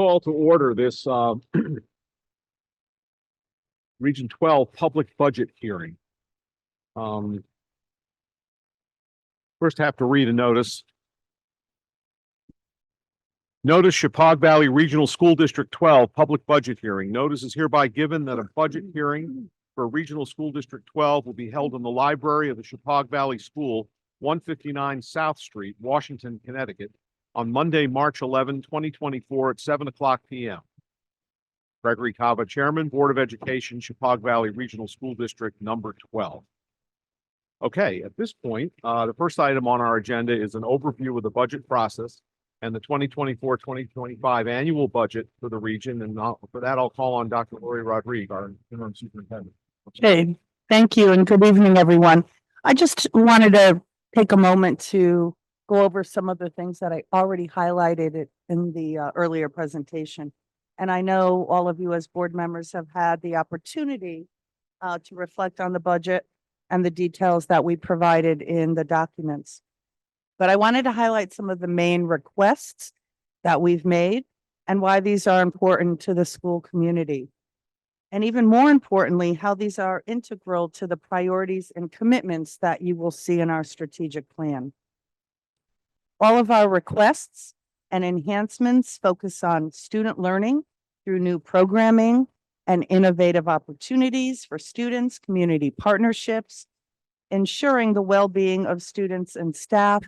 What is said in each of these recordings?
call to order this Region 12 public budget hearing. First, I have to read a notice. Notice Chippewa Valley Regional School District 12 public budget hearing. Notice is hereby given that a budget hearing for Regional School District 12 will be held in the library of the Chippewa Valley School, 159 South Street, Washington, Connecticut, on Monday, March 11, 2024 at 7:00 p.m. Gregory Cava, Chairman, Board of Education, Chippewa Valley Regional School District number 12. Okay, at this point, the first item on our agenda is an overview of the budget process and the 2024-2025 annual budget for the region. And for that, I'll call on Dr. Lori Rodriguez, our interim superintendent. Okay, thank you and good evening, everyone. I just wanted to take a moment to go over some of the things that I already highlighted in the earlier presentation. And I know all of you as board members have had the opportunity to reflect on the budget and the details that we provided in the documents. But I wanted to highlight some of the main requests that we've made and why these are important to the school community. And even more importantly, how these are integral to the priorities and commitments that you will see in our strategic plan. All of our requests and enhancements focus on student learning through new programming and innovative opportunities for students, community partnerships, ensuring the well-being of students and staff.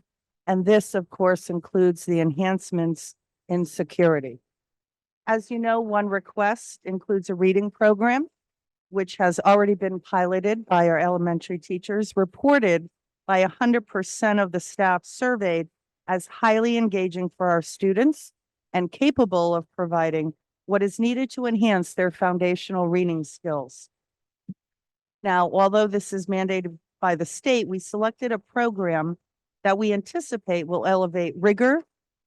And this, of course, includes the enhancements in security. As you know, one request includes a reading program, which has already been piloted by our elementary teachers, reported by 100% of the staff surveyed as highly engaging for our students and capable of providing what is needed to enhance their foundational reading skills. Now, although this is mandated by the state, we selected a program that we anticipate will elevate rigor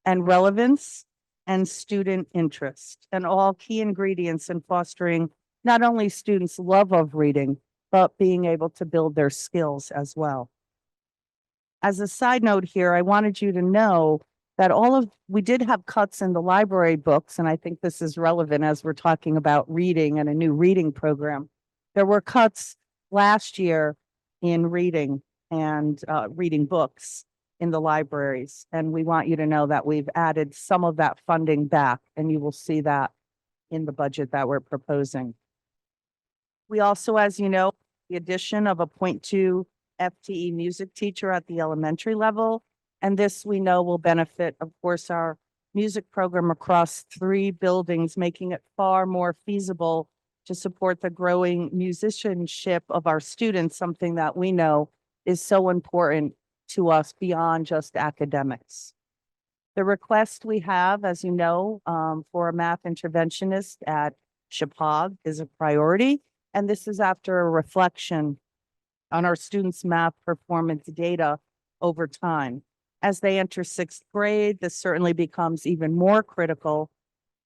and relevance and student interest, and all key ingredients in fostering not only students' love of reading, but being able to build their skills as well. As a side note here, I wanted you to know that we did have cuts in the library books, and I think this is relevant as we're talking about reading and a new reading program. There were cuts last year in reading and reading books in the libraries. And we want you to know that we've added some of that funding back, and you will see that in the budget that we're proposing. We also, as you know, the addition of a 0.2 FTE music teacher at the elementary level. And this we know will benefit, of course, our music program across 3 buildings, making it far more feasible to support the growing musicianship of our students, something that we know is so important to us beyond just academics. The request we have, as you know, for a math interventionist at Chippewa is a priority. And this is after a reflection on our students' math performance data over time. As they enter 6th grade, this certainly becomes even more critical.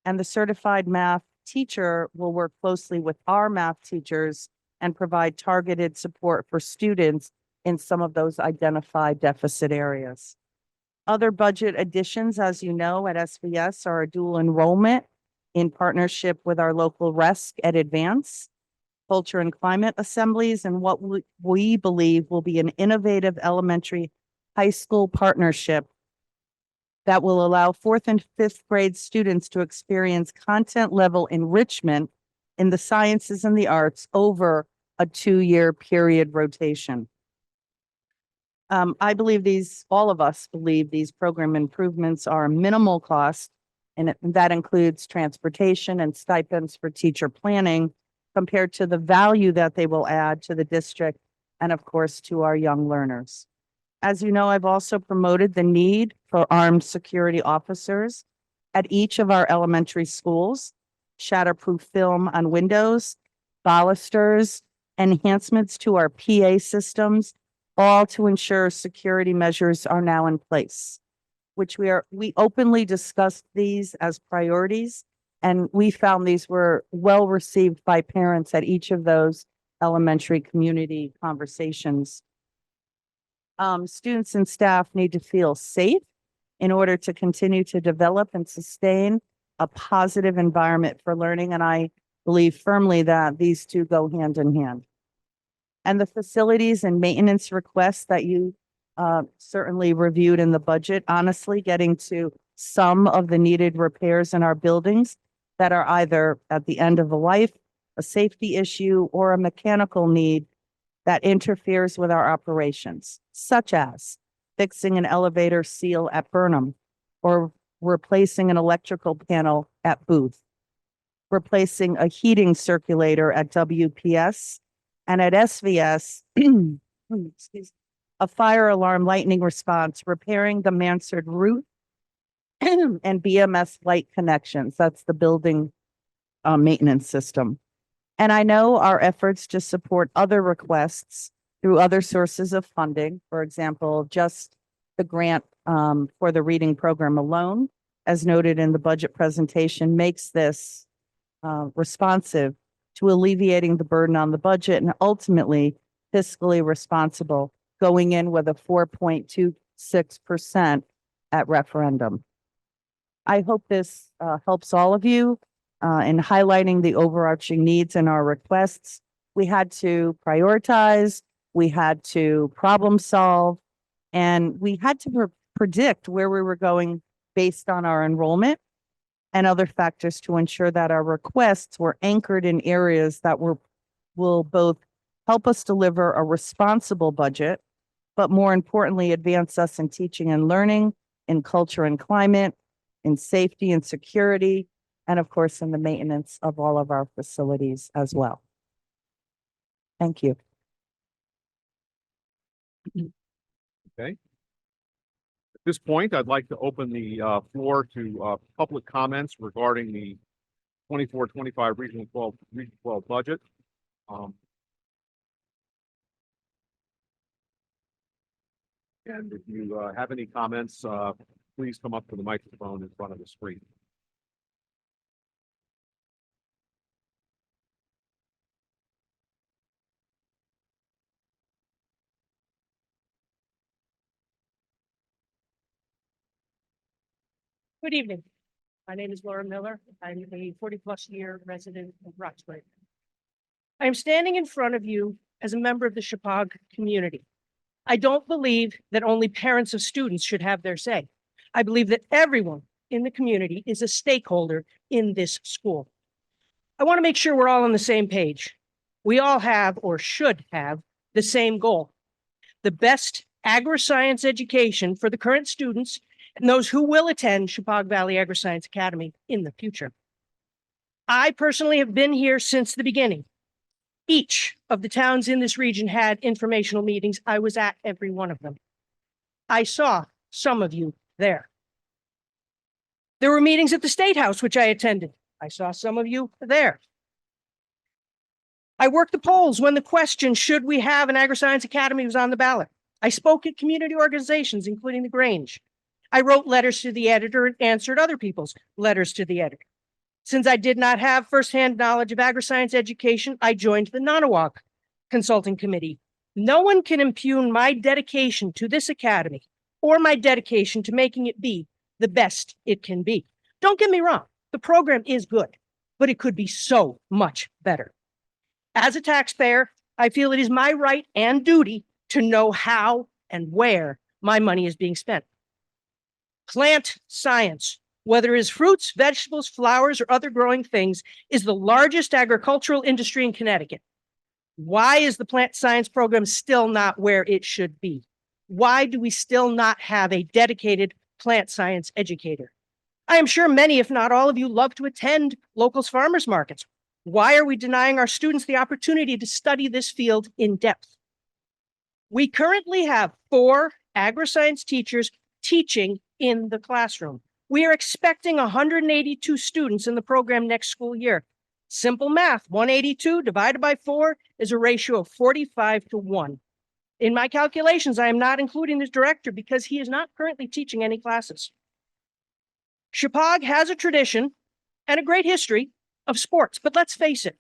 And the certified math teacher will work closely with our math teachers and provide targeted support for students in some of those identified deficit areas. Other budget additions, as you know, at SVS are a dual enrollment in partnership with our local RESC at Advance, culture and climate assemblies, and what we believe will be an innovative elementary high school partnership that will allow 4th and 5th grade students to experience content level enrichment in the sciences and the arts over a 2-year period rotation. I believe all of us believe these program improvements are minimal cost, and that includes transportation and stipends for teacher planning compared to the value that they will add to the district and, of course, to our young learners. As you know, I've also promoted the need for armed security officers at each of our elementary schools, shatterproof film on windows, balusters, enhancements to our PA systems, all to ensure security measures are now in place, which we openly discussed these as priorities, and we found these were well received by parents at each of those elementary community conversations. Students and staff need to feel safe in order to continue to develop and sustain a positive environment for learning. And I believe firmly that these two go hand in hand. And the facilities and maintenance requests that you certainly reviewed in the budget, honestly, getting to some of the needed repairs in our buildings that are either at the end of a life, a safety issue, or a mechanical need that interferes with our operations, such as fixing an elevator seal at Burnham or replacing an electrical panel at Booth, replacing a heating circulator at WPS, and at SVS, a fire alarm lightning response, repairing the mansard roof and BMS light connections. That's the building maintenance system. And I know our efforts to support other requests through other sources of funding, for example, just the grant for the reading program alone, as noted in the budget presentation, makes this responsive to alleviating the burden on the budget and ultimately fiscally responsible, going in with a 4.26% at referendum. I hope this helps all of you in highlighting the overarching needs and our requests. We had to prioritize, we had to problem solve, and we had to predict where we were going based on our enrollment and other factors to ensure that our requests were anchored in areas that will both help us deliver a responsible budget, but more importantly, advance us in teaching and learning, in culture and climate, in safety and security, and of course, in the maintenance of all of our facilities as well. Thank you. Okay. At this point, I'd like to open the floor to public comments regarding the 24-25 Region 12 budget. And if you have any comments, please come up to the microphone in front of the screen. Good evening. My name is Laura Miller. I'm a 40-plus year resident of Roxbury. I am standing in front of you as a member of the Chippewa community. I don't believe that only parents of students should have their say. I believe that everyone in the community is a stakeholder in this school. I want to make sure we're all on the same page. We all have or should have the same goal: the best agri-science education for the current students and those who will attend Chippewa Valley Agri-Science Academy in the future. I personally have been here since the beginning. Each of the towns in this region had informational meetings. I was at every one of them. I saw some of you there. There were meetings at the State House, which I attended. I saw some of you there. I worked the polls when the question, should we have an Agri-Science Academy, was on the ballot. I spoke at community organizations, including the Grange. I wrote letters to the editor and answered other people's letters to the editor. Since I did not have firsthand knowledge of agri-science education, I joined the Nonawak Consulting Committee. No one can impugn my dedication to this academy or my dedication to making it be the best it can be. Don't get me wrong, the program is good, but it could be so much better. As a taxpayer, I feel it is my right and duty to know how and where my money is being spent. Plant science, whether it is fruits, vegetables, flowers, or other growing things, is the largest agricultural industry in Connecticut. Why is the plant science program still not where it should be? Why do we still not have a dedicated plant science educator? I am sure many, if not all of you, love to attend local farmers markets. Why are we denying our students the opportunity to study this field in depth? We currently have 4 agri-science teachers teaching in the classroom. We are expecting 182 students in the program next school year. Simple math, 182 divided by 4 is a ratio of 45-1. In my calculations, I am not including the director because he is not currently teaching any classes. Chippewa has a tradition and a great history of sports, but let's face it,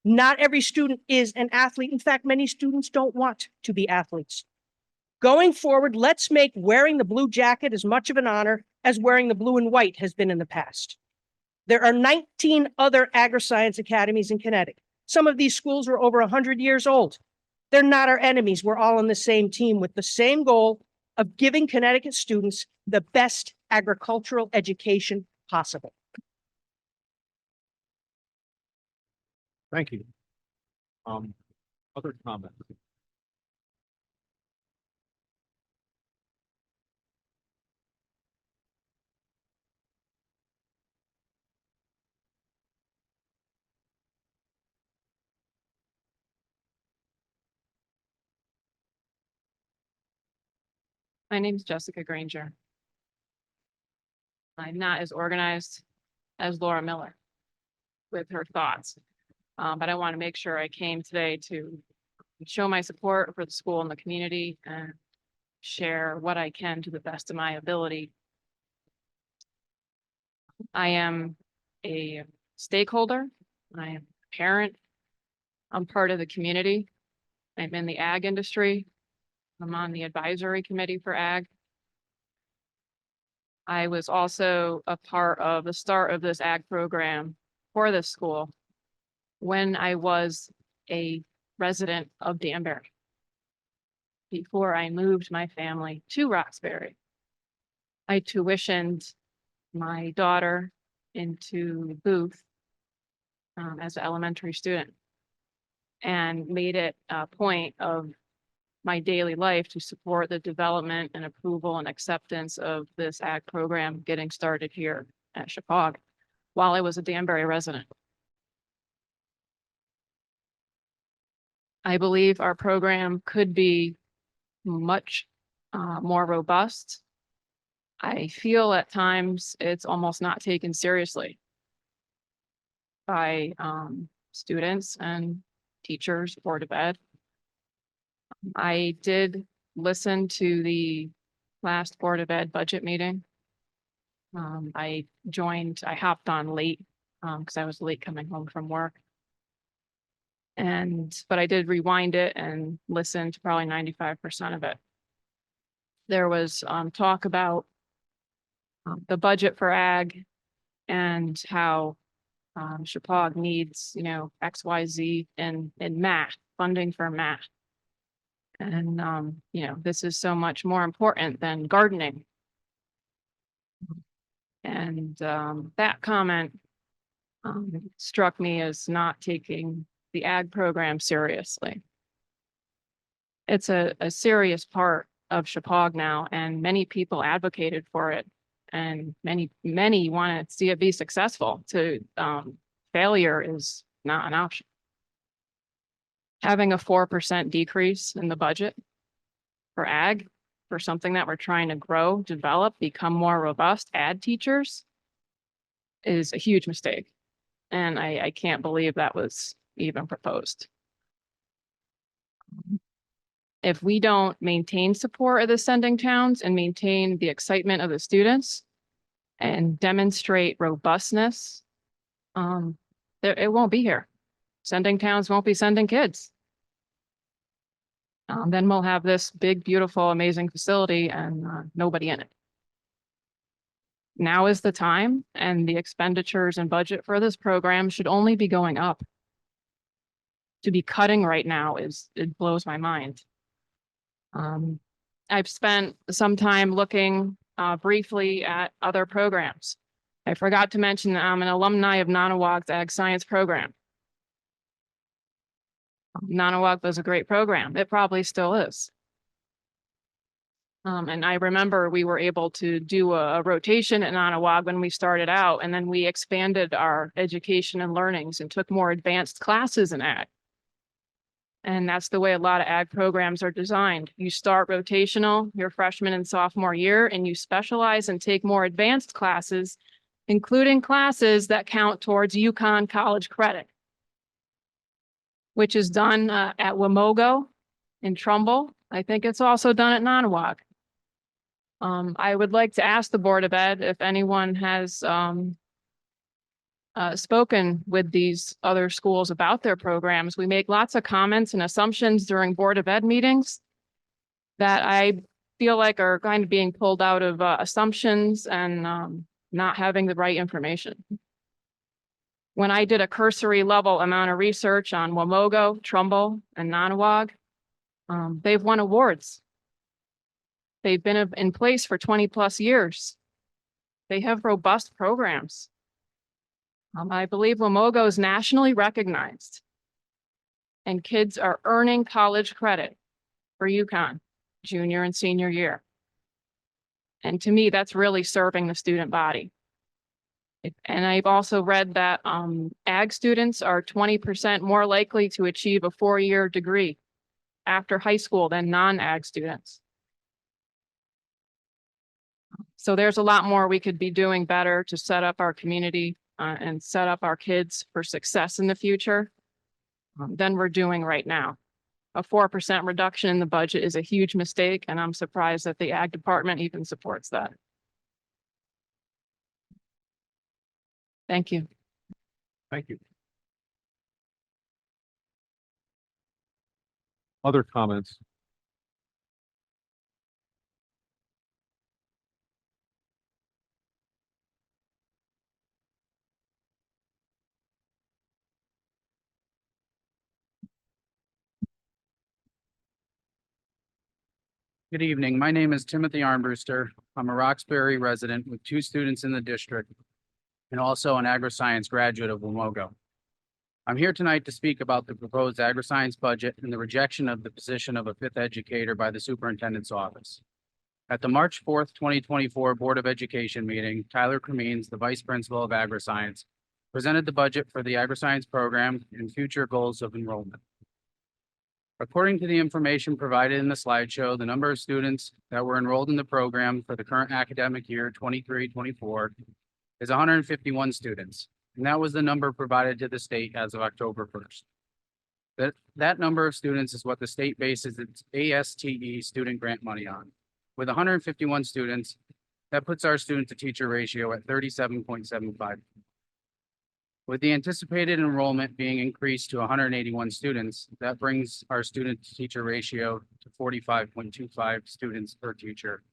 not every student is an athlete. In fact, many students don't want to be athletes. Going forward, let's make wearing the blue jacket as much of an honor as wearing the blue and white has been in the past. There are 19 other agri-science academies in Connecticut. Some of these schools are over 100 years old. They're not our enemies. We're all on the same team with the same goal of giving Connecticut students the best agricultural education possible. Thank you. Other comments? My name's Jessica Granger. I'm not as organized as Laura Miller with her thoughts. But I want to make sure I came today to show my support for the school and the community and share what I can to the best of my ability. I am a stakeholder. I am a parent. I'm part of the community. I'm in the ag industry. I'm on the advisory committee for ag. I was also a part of the start of this ag program for this school when I was a resident of Danbury, before I moved my family to Roxbury. I tuitioned my daughter into Booth as an elementary student and made it a point of my daily life to support the development and approval and acceptance of this ag program getting started here at Chippewa while I was a Danbury resident. I believe our program could be much more robust. I feel at times it's almost not taken seriously by students and teachers, Board of Ed. I did listen to the last Board of Ed budget meeting. I hopped on late because I was late coming home from work. But I did rewind it and listen to probably 95% of it. There was talk about the budget for ag and how Chippewa needs, XYZ in math, funding for math. And, this is so much more important than gardening. And that comment struck me as not taking the ag program seriously. It's a serious part of Chippewa now, and many people advocated for it. And many want to see it be successful. Failure is not an option. Having a 4% decrease in the budget for ag, for something that we're trying to grow, develop, become more robust, add teachers, is a huge mistake. And I can't believe that was even proposed. If we don't maintain support of the sending towns and maintain the excitement of the students and demonstrate robustness, it won't be here. Sending towns won't be sending kids. Then we'll have this big, beautiful, amazing facility and nobody in it. Now is the time, and the expenditures and budget for this program should only be going up. To be cutting right now it blows my mind. I've spent some time looking briefly at other programs. I forgot to mention that I'm an alumni of Nonnewaug's Ag Science program. Nonnewaug was a great program. It probably still is. And I remember we were able to do a rotation at Nonnewaug when we started out, and then we expanded our education and learnings and took more advanced classes in ag. And that's the way a lot of ag programs are designed. You start rotational your freshman and sophomore year, and you specialize and take more advanced classes, including classes that count towards UConn college credit, which is done at Wamogo in Trumbull. I think it's also done at Nonnewaug. I would like to ask the Board of Ed if anyone has spoken with these other schools about their programs. We make lots of comments and assumptions during Board of Ed meetings that I feel like are kind of being pulled out of assumptions and not having the right information. When I did a cursory level amount of research on Wamogo, Trumbull, and Nanawag, they've won awards. They've been in place for 20+ years. They have robust programs. I believe Wamogo is nationally recognized. And kids are earning college credit for UConn junior and senior year. And to me, that's really serving the student body. And I've also read that ag students are 20% more likely to achieve a 4-year degree after high school than non-ag students. So there's a lot more we could be doing better to set up our community and set up our kids for success in the future than we're doing right now. A 4% reduction in the budget is a huge mistake, and I'm surprised that the ag department even supports that. Thank you. Thank you. Other comments? Good evening. My name is Timothy Armbruster. I'm a Roxbury resident with 2 students in the district and also an agri-science graduate of Wamogo. I'm here tonight to speak about the proposed agri-science budget and the rejection of the position of a 5th educator by the superintendent's office. At the March 4th, 2024 Board of Education meeting, Tyler Cremines, the vice principal of agri-science, presented the budget for the agri-science program and future goals of enrollment. According to the information provided in the slideshow, the number of students that were enrolled in the program for the current academic year 23-24 is 151 students, and that was the number provided to the state as of October 1st. That number of students is what the state bases its ASTE student grant money on. With 151 students, that puts our student to teacher ratio at 37.75. With the anticipated enrollment being increased to 181 students, that brings our student to teacher ratio to 45.25 students per teacher.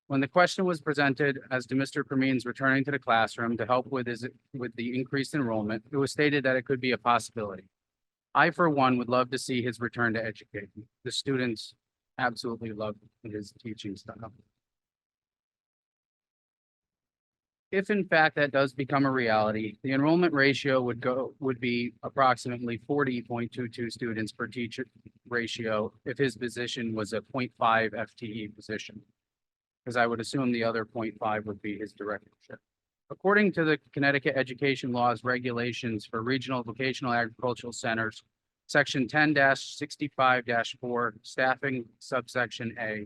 When the question was presented as to Mr. Cremines returning to the classroom to help with the increased enrollment, it was stated that it could be a possibility. I, for one, would love to see his return to educating. The students absolutely love his teaching style. If in fact that does become a reality, the enrollment ratio would be approximately 40.22 students per teacher ratio if his position was a 0.5 FTE position, because I would assume the other 0.5 would be his directorship. According to the Connecticut Education Laws regulations for regional vocational agricultural centers, Section 10-65-4, staffing subsection A,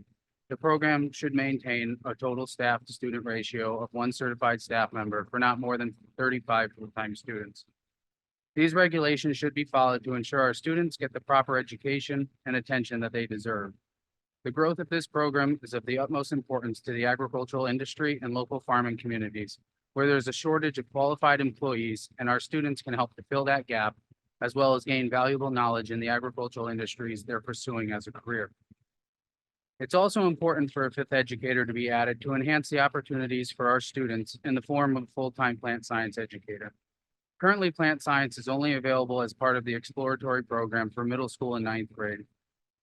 the program should maintain a total staff to student ratio of 1 certified staff member for not more than 35 full-time students. These regulations should be followed to ensure our students get the proper education and attention that they deserve. The growth of this program is of the utmost importance to the agricultural industry and local farming communities, where there's a shortage of qualified employees, and our students can help to fill that gap, as well as gain valuable knowledge in the agricultural industries they're pursuing as a career. It's also important for a 5th educator to be added to enhance the opportunities for our students in the form of a full-time plant science educator. Currently, plant science is only available as part of the exploratory program for middle school and 9th grade.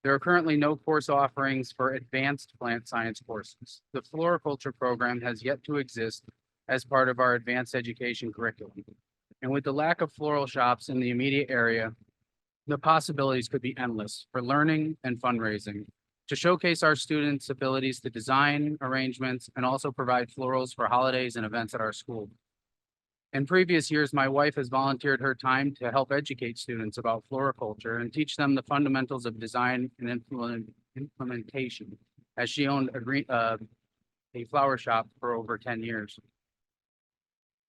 There are currently no course offerings for advanced plant science courses. The floriculture program has yet to exist as part of our advanced education curriculum. And with the lack of floral shops in the immediate area, the possibilities could be endless for learning and fundraising to showcase our students' abilities to design arrangements and also provide florals for holidays and events at our school. In previous years, my wife has volunteered her time to help educate students about floriculture and teach them the fundamentals of design and implementation, as she owned a flower shop for over 10 years.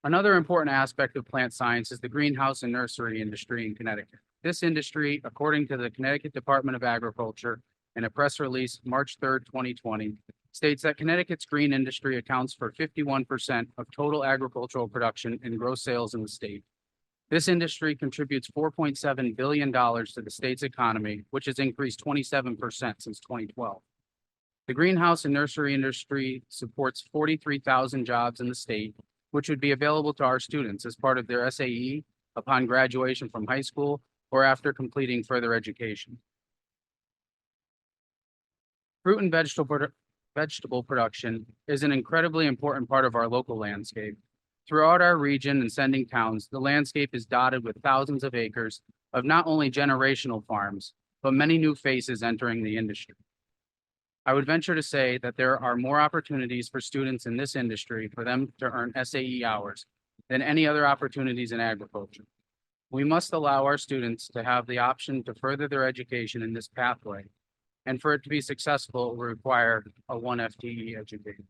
Another important aspect of plant science is the greenhouse and nursery industry in Connecticut. This industry, according to the Connecticut Department of Agriculture, in a press release March 3rd, 2020, states that Connecticut's green industry accounts for 51% of total agricultural production and gross sales in the state. This industry contributes $4.7 billion to the state's economy, which has increased 27% since 2012. The greenhouse and nursery industry supports 43,000 jobs in the state which would be available to our students as part of their SAE upon graduation from high school or after completing further education. Fruit and vegetable production is an incredibly important part of our local landscape. Throughout our region and sending towns, the landscape is dotted with thousands of acres of not only generational farms, but many new faces entering the industry. I would venture to say that there are more opportunities for students in this industry for them to earn SAE hours than any other opportunities in agriculture. We must allow our students to have the option to further their education in this pathway. And for it to be successful, it will require a 1 FTE educator.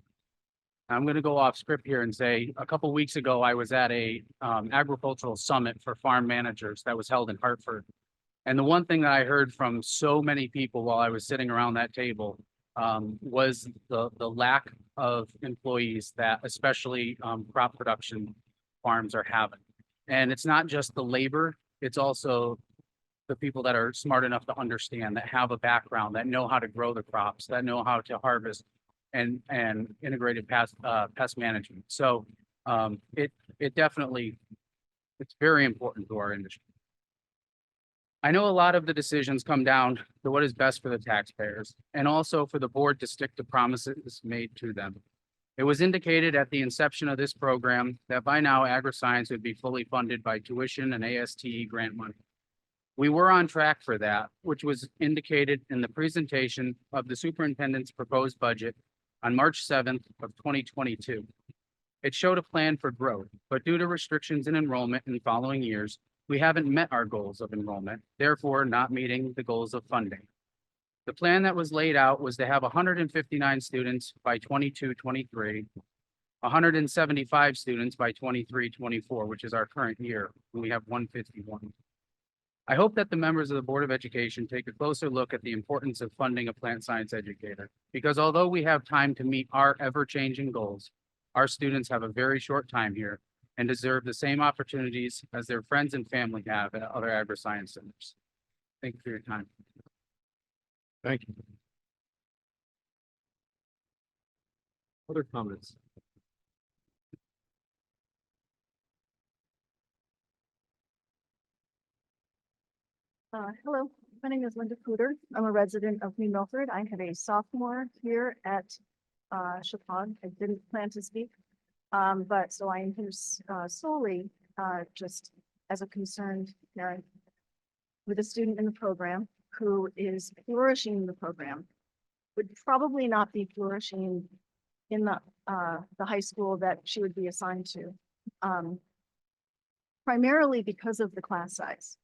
I'm going to go off script here and say, a couple weeks ago, I was at a agricultural summit for farm managers that was held in Hartford. And the one thing that I heard from so many people while I was sitting around that table was the lack of employees that especially crop production farms are having. And it's not just the labor, it's also the people that are smart enough to understand, that have a background, that know how to grow the crops, that know how to harvest and integrated pest management. So it definitely, it's very important to our industry. I know a lot of the decisions come down to what is best for the taxpayers and also for the board to stick to promises made to them. It was indicated at the inception of this program that by now AgriScience would be fully funded by tuition and ASTE grant money. We were on track for that, which was indicated in the presentation of the superintendent's proposed budget on March 7th of 2022. It showed a plan for growth, but due to restrictions in enrollment in following years, we haven't met our goals of enrollment, therefore not meeting the goals of funding. The plan that was laid out was to have 159 students by 22-23, 175 students by 23-24, which is our current year, when we have 151. I hope that the members of the Board of Education take a closer look at the importance of funding a plant science educator, because although we have time to meet our ever-changing goals, our students have a very short time here and deserve the same opportunities as their friends and family have at other AgriScience centers. Thank you for your time. Thank you. Other comments? Hello, my name is Linda Cooter. I'm a resident of New Milford. I have a sophomore here at Chapag. I didn't plan to speak, but so I am here solely just as a concerned parent with a student in the program who is flourishing in the program, would probably not be flourishing in the high school that she would be assigned to, primarily because of the class size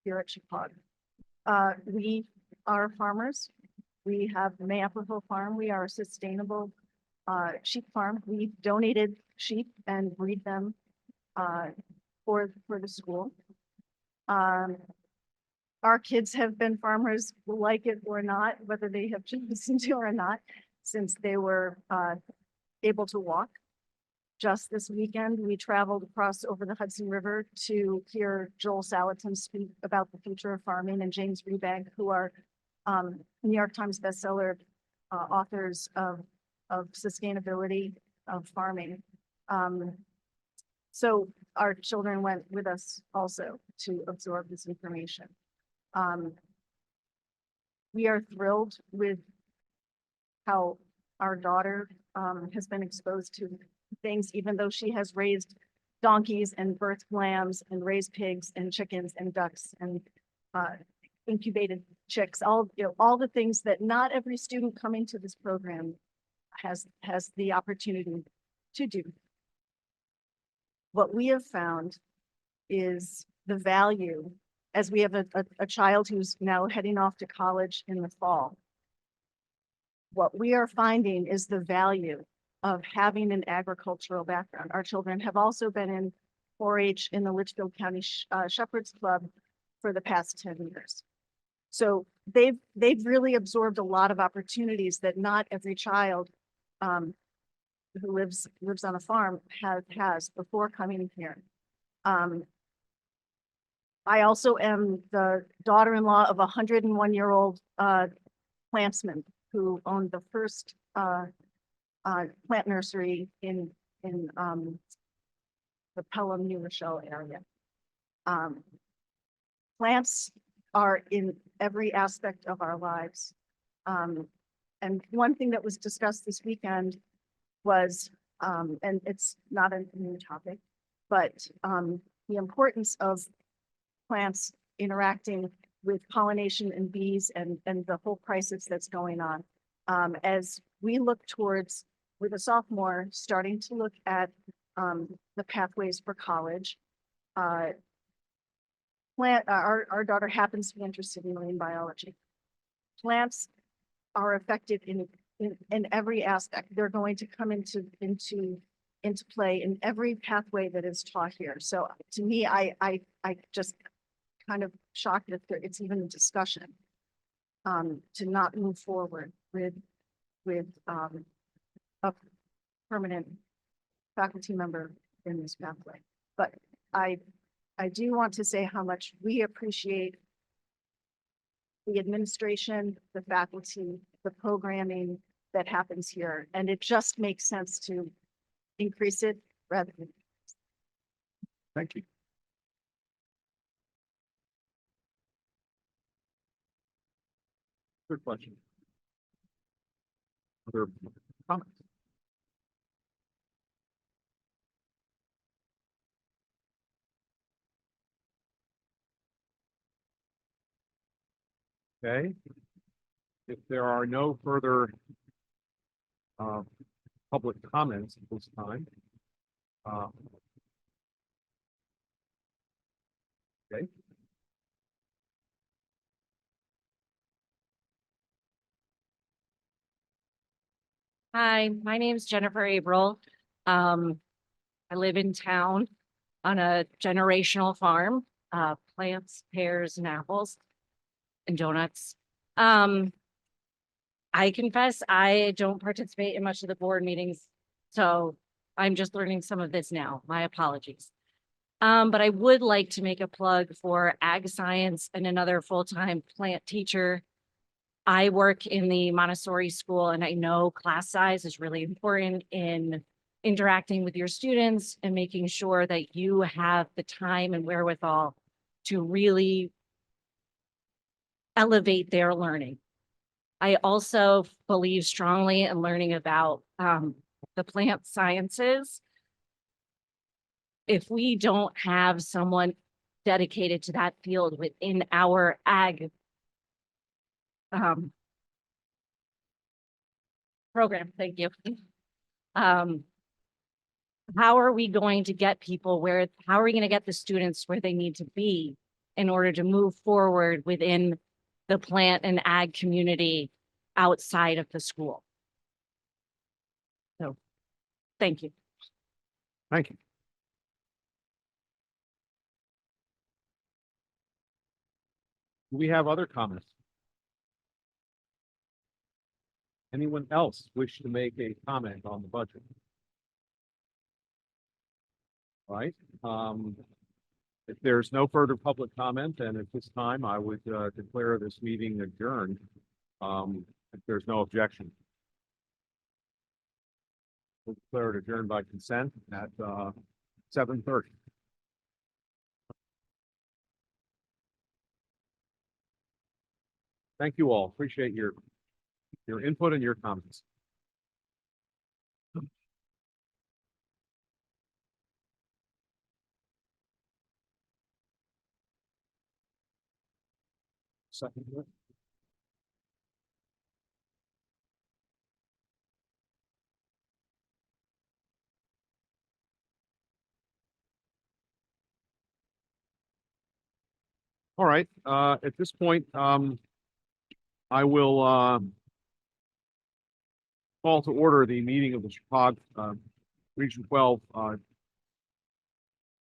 here at Chapag. We are farmers. We have the Mayapple Farm. We are a sustainable sheep farm. We donated sheep and breed them for the school. Our kids have been farmers, like it or not, whether they have chosen to or not, since they were able to walk. Just this weekend, we traveled across over the Hudson River to hear Joel Salatin speak about the future of farming, and James Rebank, who are New York Times bestseller authors of sustainability of farming. So our children went with us also to absorb this information. We are thrilled with how our daughter has been exposed to things, even though she has raised donkeys and birthed lambs and raised pigs and chickens and ducks and incubated chicks, all the things that not every student coming to this program has the opportunity to do. What we have found is the value, as we have a child who's now heading off to college in the fall. What we are finding is the value of having an agricultural background. Our children have also been in 4-H in the Litchfield County Shepherds Club for the past 10 years. So they've really absorbed a lot of opportunities that not every child who lives on a farm has before coming here. I also am the daughter-in-law of a 101-year-old plantsman who owned the first plant nursery in the Pelham, New Rochelle area. Plants are in every aspect of our lives. And one thing that was discussed this weekend was, and it's not a new topic, but the importance of plants interacting with pollination and bees and the whole crisis that's going on. As we look towards, with a sophomore, starting to look at the pathways for college. Our daughter happens to be interested in marine biology. Plants are effective in every aspect. They're going to come into play in every pathway that is taught here. So to me, I just kind of shocked that it's even a discussion to not move forward with a permanent faculty member in this pathway. But I do want to say how much we appreciate the administration, the faculty, the programming that happens here. And it just makes sense to increase it rather than. Thank you. Good question. Other comments? Okay. If there are no further public comments at this time. Okay. Hi, my name is Jennifer Averill. I live in town on a generational farm, plants, pears and apples and donuts. I confess I don't participate in much of the board meetings, so I'm just learning some of this now. My apologies. But I would like to make a plug for ag science and another full-time plant teacher. I work in the Montessori school and I know class size is really important in interacting with your students and making sure that you have the time and wherewithal to really elevate their learning. I also believe strongly in learning about the plant sciences. If we don't have someone dedicated to that field within our ag program, thank you. How are we going to get people how are we going to get the students where they need to be in order to move forward within the plant and ag community outside of the school? So, thank you. Thank you. Do we have other comments? Anyone else wish to make a comment on the budget? All right, if there's no further public comment, then at this time, I would declare this meeting adjourned. If there's no objection. We'll declare it adjourned by consent at 7:30. Thank you all. Appreciate your input and your comments. Second. All right, at this point, I will call to order the meeting of the Chicago Region 12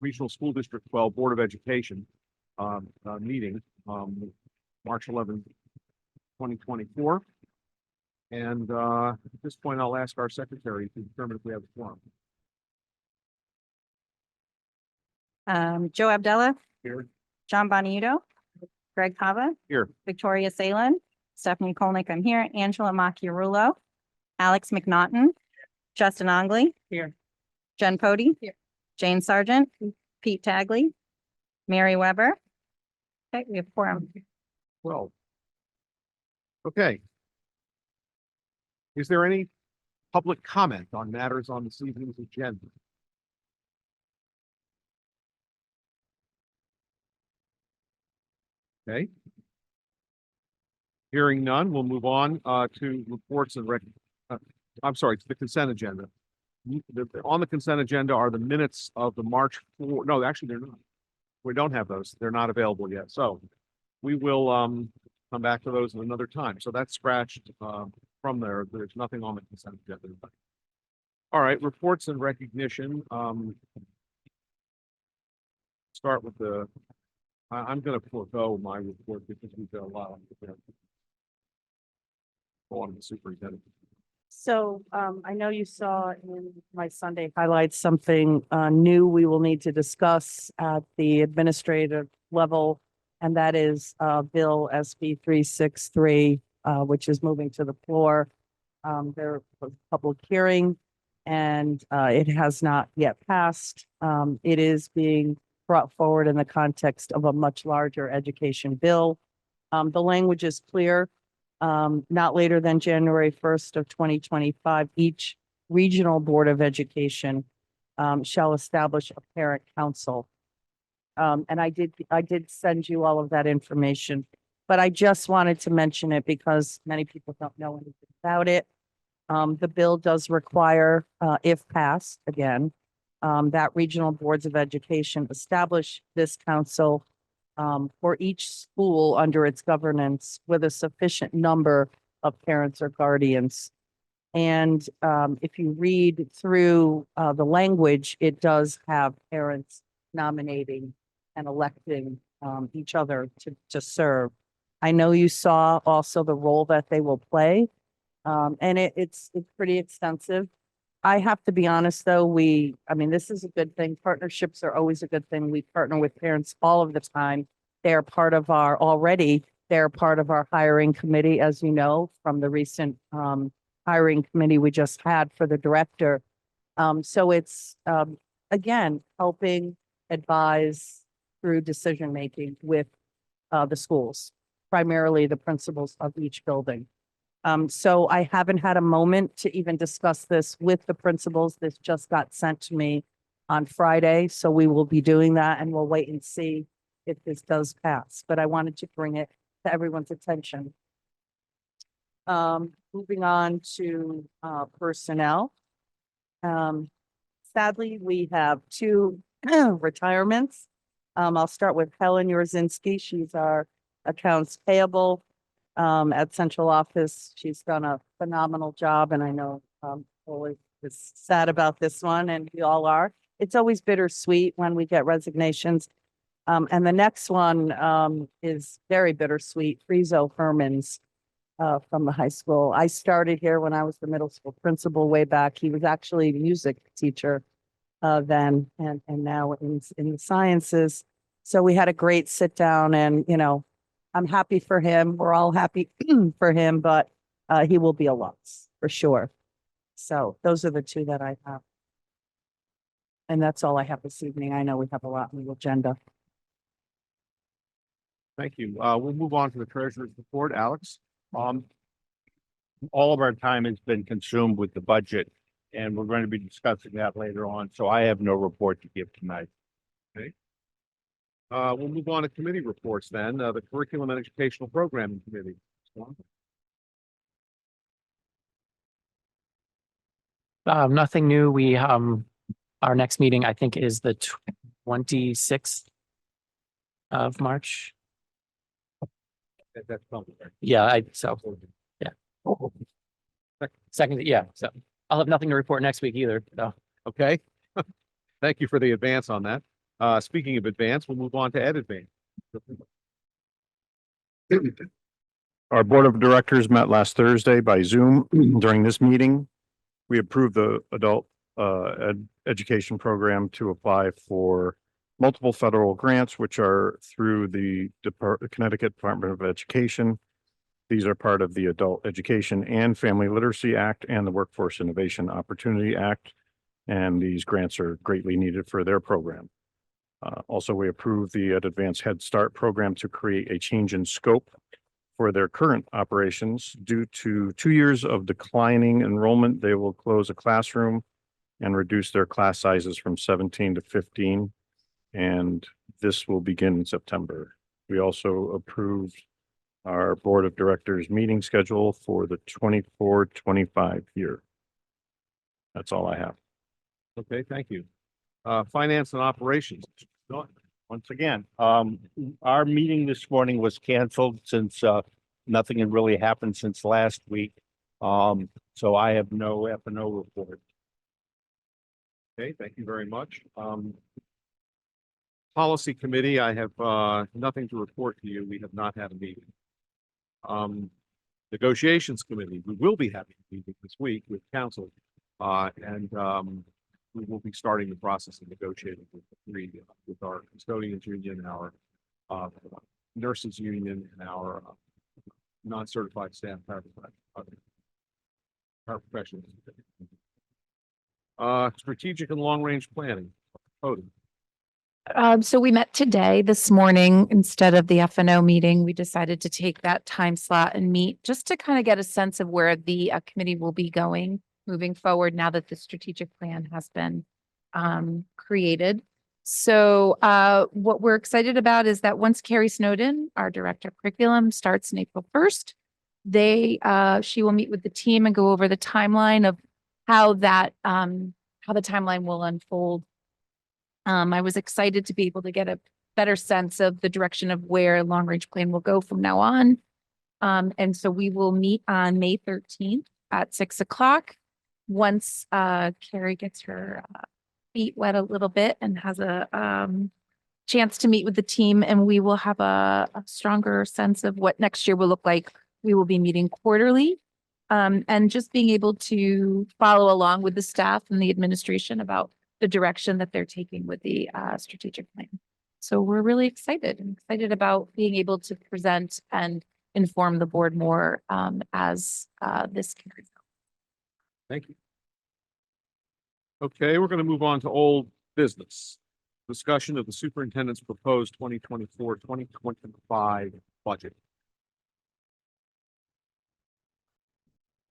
Regional School District 12 Board of Education meeting, March 11th, 2024. And at this point, I'll ask our secretary to determine if we have a quorum. Joe Abdallah, Here. John Bonito, Greg Hava. Here. Victoria Salen, Stephanie Kolnick, I'm here, Angela Macchiarulo, Alex McNaughton, Justin Ongley. Here. Jen Pody. Here. Jane Sargent, Pete Tagley, Mary Weber. Okay, we have quorum. Well. Okay. Is there any public comment on matters on this evening's agenda? Okay. Hearing none, we'll move on to reports and I'm sorry, to the consent agenda. On the consent agenda are the minutes of the March 4, no, actually they're not. We don't have those. They're not available yet. So we will come back to those at another time. So that's scratched from there. There's nothing on the consent agenda. All right, reports and recognition. Start with I'm going to forego my report because we've got a lot on the go on the superintendent. So I know you saw in my Sunday highlights something new we will need to discuss at the administrative level. And that is Bill SB 363, which is moving to the floor. There was a public hearing and it has not yet passed. It is being brought forward in the context of a much larger education bill. The language is clear. Not later than January 1st of 2025, each regional board of education shall establish a parent council. And I did send you all of that information, but I just wanted to mention it because many people don't know anything about it. The bill does require, if passed again, that regional boards of education establish this council for each school under its governance with a sufficient number of parents or guardians. And if you read through the language, it does have parents nominating and electing each other to serve. I know you saw also the role that they will play, and it's pretty extensive. I have to be honest, though, I mean, this is a good thing. Partnerships are always a good thing. We partner with parents all of the time. They're part of our hiring committee, as you know, from the recent hiring committee we just had for the director. So it's, again, helping advise through decision-making with the schools, primarily the principals of each building. So I haven't had a moment to even discuss this with the principals. This just got sent to me on Friday, so we will be doing that and we'll wait and see if this does pass. But I wanted to bring it to everyone's attention. Moving on to personnel. Sadly, we have two retirements. I'll start with Helen Yorzinski. She's our accounts payable at central office. She's done a phenomenal job, and I know always is sad about this one, and we all are. It's always bittersweet when we get resignations. And the next one is very bittersweet. Frizo Hermans from the high school. I started here when I was the middle school principal way back. He was actually a music teacher then, and now in the sciences. So we had a great sit down, and I'm happy for him. We're all happy for him, but he will be a loss for sure. So those are the two that I have. And that's all I have this evening. I know we have a lot on the agenda. Thank you. We'll move on to the treasurer's report. Alex? All of our time has been consumed with the budget, and we're going to be discussing that later on, so I have no report to give tonight. We'll move on to committee reports then. The Curriculum and Educational Programming Committee. Nothing new. Our next meeting, I think, is the 26th of March. That's something. Yeah, yeah. Second, yeah, so I'll have nothing to report next week either, so. Okay. Thank you for the advance on that. Speaking of advance, we'll move on to Ed Advance. Our Board of Directors met last Thursday by Zoom. During this meeting, we approved the adult education program to apply for multiple federal grants, which are through the Connecticut Department of Education. These are part of the Adult Education and Family Literacy Act and the Workforce Innovation Opportunity Act. And these grants are greatly needed for their program. Also, we approved the Advanced Head Start program to create a change in scope for their current operations. Due to 2 years of declining enrollment, they will close a classroom and reduce their class sizes from 17 to 15. And this will begin in September. We also approved our Board of Directors meeting schedule for the 24-25 year. That's all I have. Okay, thank you. Finance and operations. Once again, our meeting this morning was canceled since, nothing had really happened since last week. So I have no F and O report. Okay, thank you very much. Policy Committee, I have nothing to report to you. We have not had a meeting. Negotiations Committee, we will be having a meeting this week with council. And we will be starting the process of negotiating with our custodians union, our nurses union, and our non-certified staff paraprofessionals. Strategic and long-range planning. Cody. So we met today, this morning, instead of the FNO meeting, we decided to take that time slot and meet just to kind of get a sense of where the committee will be going moving forward now that the strategic plan has been created. So what we're excited about is that once Carrie Snowden, our director of curriculum, starts in April 1st, she will meet with the team and go over the timeline of how the timeline will unfold. I was excited to be able to get a better sense of the direction of where long range plan will go from now on. And so we will meet on May 13th at 6 o'clock. Once Carrie gets her feet wet a little bit and has a chance to meet with the team, and we will have a stronger sense of what next year will look like. We will be meeting quarterly. And just being able to follow along with the staff and the administration about the direction that they're taking with the strategic plan. So we're really excited about being able to present and inform the board more as this carries on. Thank you. Okay, we're going to move on to old business. Discussion of the superintendent's proposed 2024-2025 budget.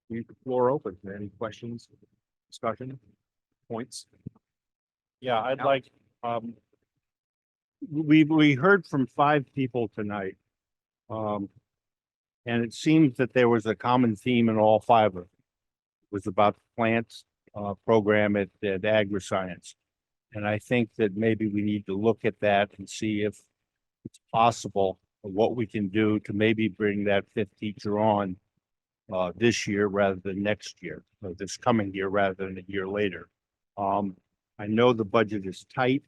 Leave the floor open. Any questions, discussion, points? Yeah, I'd like, we heard from 5 people tonight. And it seems that there was a common theme in all 5 of them. It was about the plants program at AgriScience. And I think that maybe we need to look at that and see if it's possible, what we can do to maybe bring that 5th teacher on this year rather than next year, or this coming year rather than a year later. I know the budget is tight.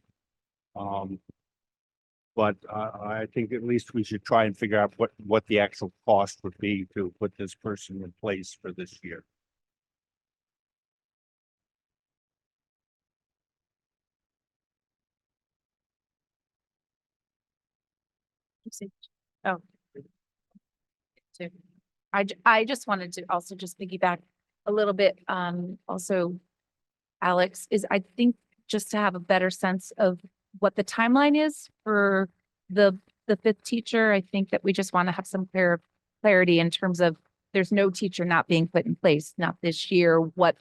But I think at least we should try and figure out what the actual cost would be to put this person in place for this year. Oh. I just wanted to also just piggyback a little bit, also, Alex, is I think just to have a better sense of what the timeline is for the 5th teacher. I think that we just want to have some clarity in terms of there's no teacher not being put in place, not this year, what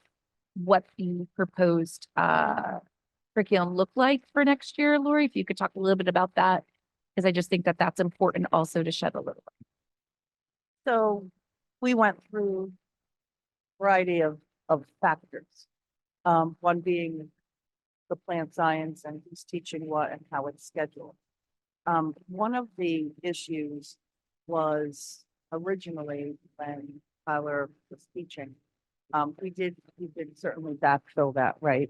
the proposed curriculum look like for next year. Lori, if you could talk a little bit about that, because I just think that that's important also to shed a little light. So we went through a variety of factors. One being the plant science and who's teaching what and how it's scheduled. One of the issues was originally when Tyler was teaching, we did certainly backfill that, right?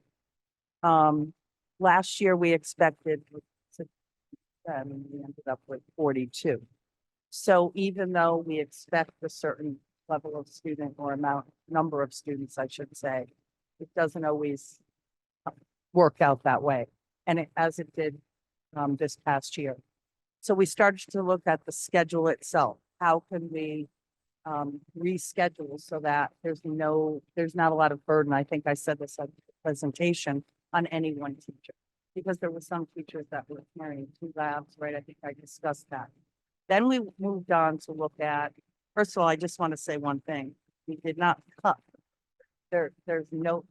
Last year we expected 6, and we ended up with 42. So even though we expect a certain level of student or number of students, I should say, it doesn't always work out that way. And as it did this past year. So we started to look at the schedule itself. How can we reschedule so that there's not a lot of burden? I think I said this at the presentation on any one teacher. Because there were some teachers that were carrying two labs, right? I think I discussed that. Then we moved on to look at, first of all, I just want to say one thing. We did not cut. There's no,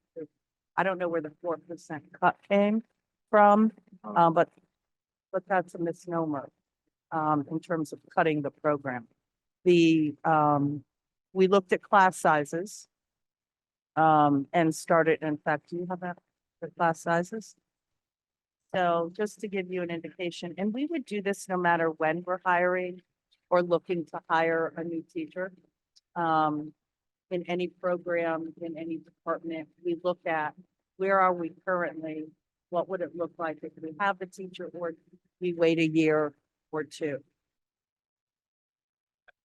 I don't know where the 4% cut came from, but that's a misnomer in terms of cutting the program. We looked at class sizes and started, in fact, do you have that, the class sizes? So just to give you an indication, and we would do this no matter when we're hiring or looking to hire a new teacher. In any program, in any department, we look at where are we currently? What would it look like if we have the teacher or we wait a year or two?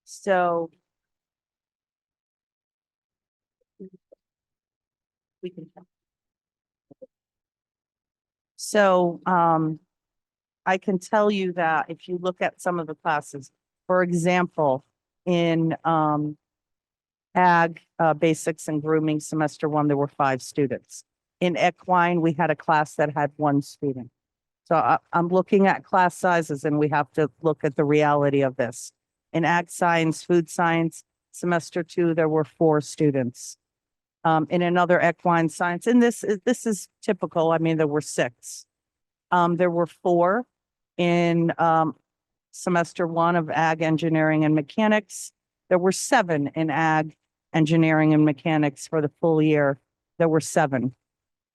So we can. So, I can tell you that if you look at some of the classes, for example, in, ag, basics and grooming semester 1, there were 5 students. In equine, we had a class that had 1 student. So I'm looking at class sizes and we have to look at the reality of this. In ag science, food science, semester 2, there were 4 students. In another equine science, and this is typical. I mean, there were 6. There were 4 in semester 1 of ag engineering and mechanics. There were 7 in ag engineering and mechanics for the full year. There were 7.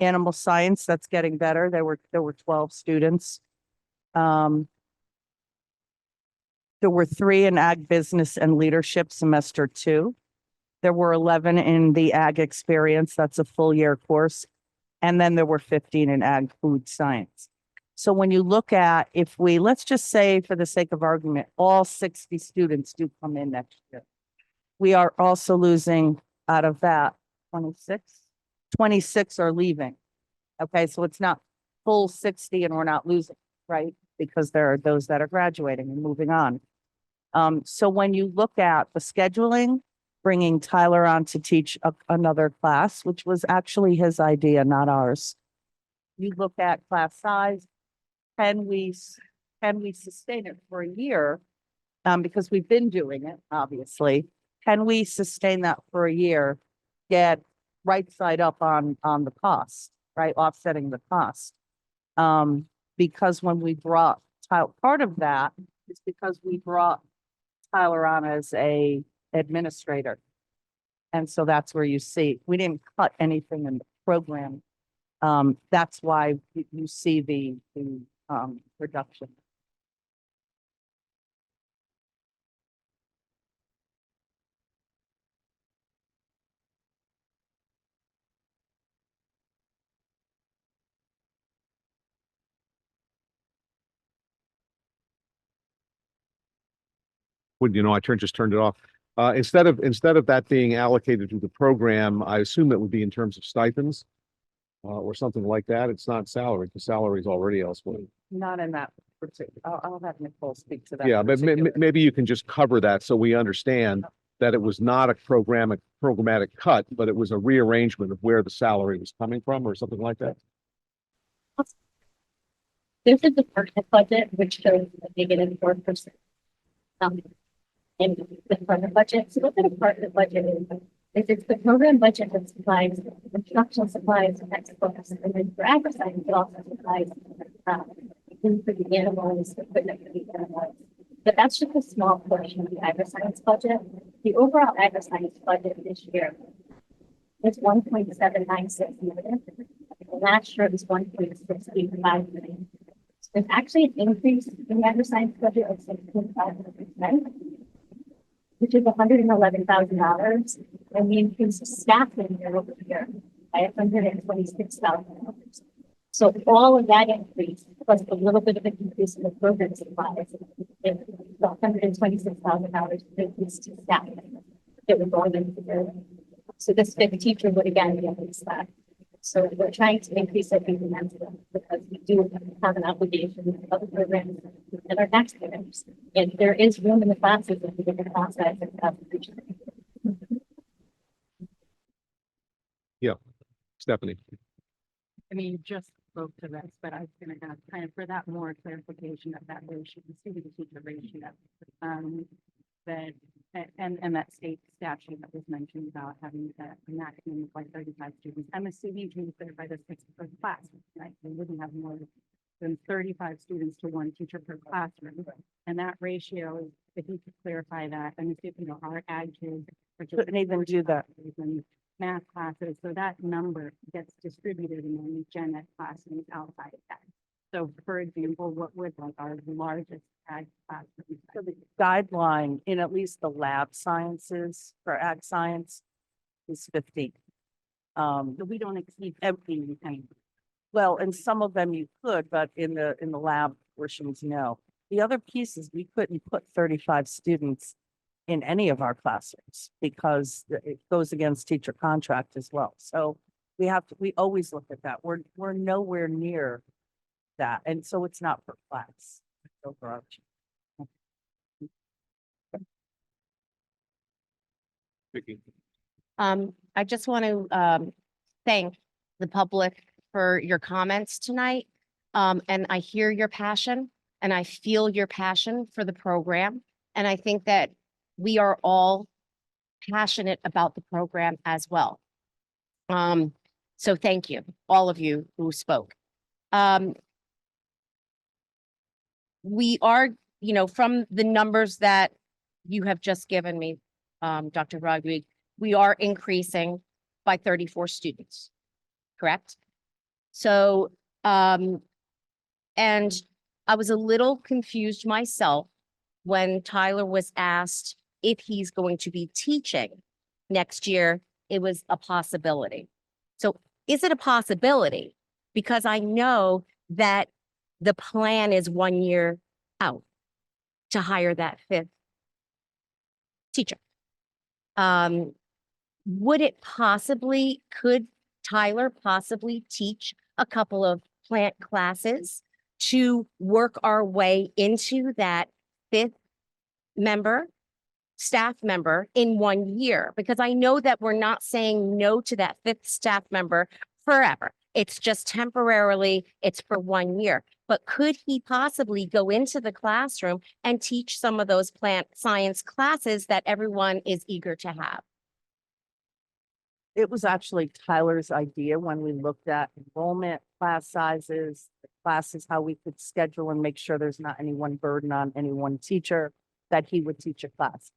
Animal science, that's getting better. There were 12 students. There were 3 in ag business and leadership semester 2. There were 11 in the ag experience. That's a full year course. And then there were 15 in ag food science. So when you look at, if we, let's just say for the sake of argument, all 60 students do come in next year. We are also losing out of that 26 are leaving. Okay, so it's not full 60 and we're not losing, right? Because there are those that are graduating and moving on. So when you look at the scheduling, bringing Tyler on to teach another class, which was actually his idea, not ours. You look at class size, can we sustain it for a year? Because we've been doing it, obviously. Can we sustain that for a year? Get right side up on the cost, right? Offsetting the cost. Because when we brought part of that is because we brought Tyler on as a administrator. And so that's where you see, we didn't cut anything in the program. That's why you see the reduction. Would you know, I just turned it off. Instead of that being allocated to the program, I assume that would be in terms of stipends. Or something like that. It's not salary, because salary is already elsewhere. Not in that particular, I'll have Nicole speak to that. Yeah, but maybe you can just cover that so we understand that it was not a programmatic cut, but it was a rearrangement of where the salary was coming from or something like that. This is the department budget, which shows a -4%. In the department budget, so what the department budget is it's the program budget that supplies instructional supplies, textbooks, and then for agri-science, it also supplies food for the animals, equipment for the animals. But that's just a small portion of the agri-science budget. The overall agri-science budget this year is 1.796 million. Last year it was 1.685 million. So there's actually an increase in the agri-science budget of 6.5%. Which is $111,000, and we increased staffing year over year by $126,000. So all of that increase, plus a little bit of an increase in the program supplies, is $126,000 increase to staffing that we're going into the. So this fifth teacher would again increase that. So we're trying to increase it incrementally because we do have an obligation to other programs and our taxpayers. And there is room in the classes if we get the class size and class teacher. Yeah, Stephanie. I mean, you just spoke to this, but I was gonna ask kind of for that more clarification of that ratio, the student to teacher ratio. That, and that state statute that was mentioned about having a maximum of like 35 students. I'm assuming to be by the sixth per classroom, right? We wouldn't have more than 35 students to one teacher per classroom. And that ratio is, if you could clarify that, and if you know, our ag kids. Couldn't even do that. And math classes, so that number gets distributed in the gen ed classrooms outside of that. So for example, what would like our largest ag classrooms? So the guideline in at least the lab sciences for ag science is 50. So we don't exceed 15, kind of. Well, in some of them you could, but in the lab portions, no. The other piece is we couldn't put 35 students in any of our classrooms because it goes against teacher contract as well. So we always look at that. We're nowhere near that. And so it's not per class. It's overarching. Vicky. I just want to thank the public for your comments tonight. And I hear your passion and I feel your passion for the program. And I think that we are all passionate about the program as well. So thank you, all of you who spoke. We are, you know, from the numbers that you have just given me, Dr. Rodriguez, we are increasing by 34 students, correct? So, and I was a little confused myself when Tyler was asked if he's going to be teaching next year. It was a possibility. So is it a possibility? Because I know that the plan is 1 year out to hire that fifth teacher. Could Tyler possibly teach a couple of plant classes to work our way into that fifth staff member in 1 year? Because I know that we're not saying no to that fifth staff member forever. It's just temporarily, it's for 1 year. But could he possibly go into the classroom and teach some of those plant science classes that everyone is eager to have? It was actually Tyler's idea when we looked at enrollment, class sizes, the classes, how we could schedule and make sure there's not any one burden on any one teacher, that he would teach a class.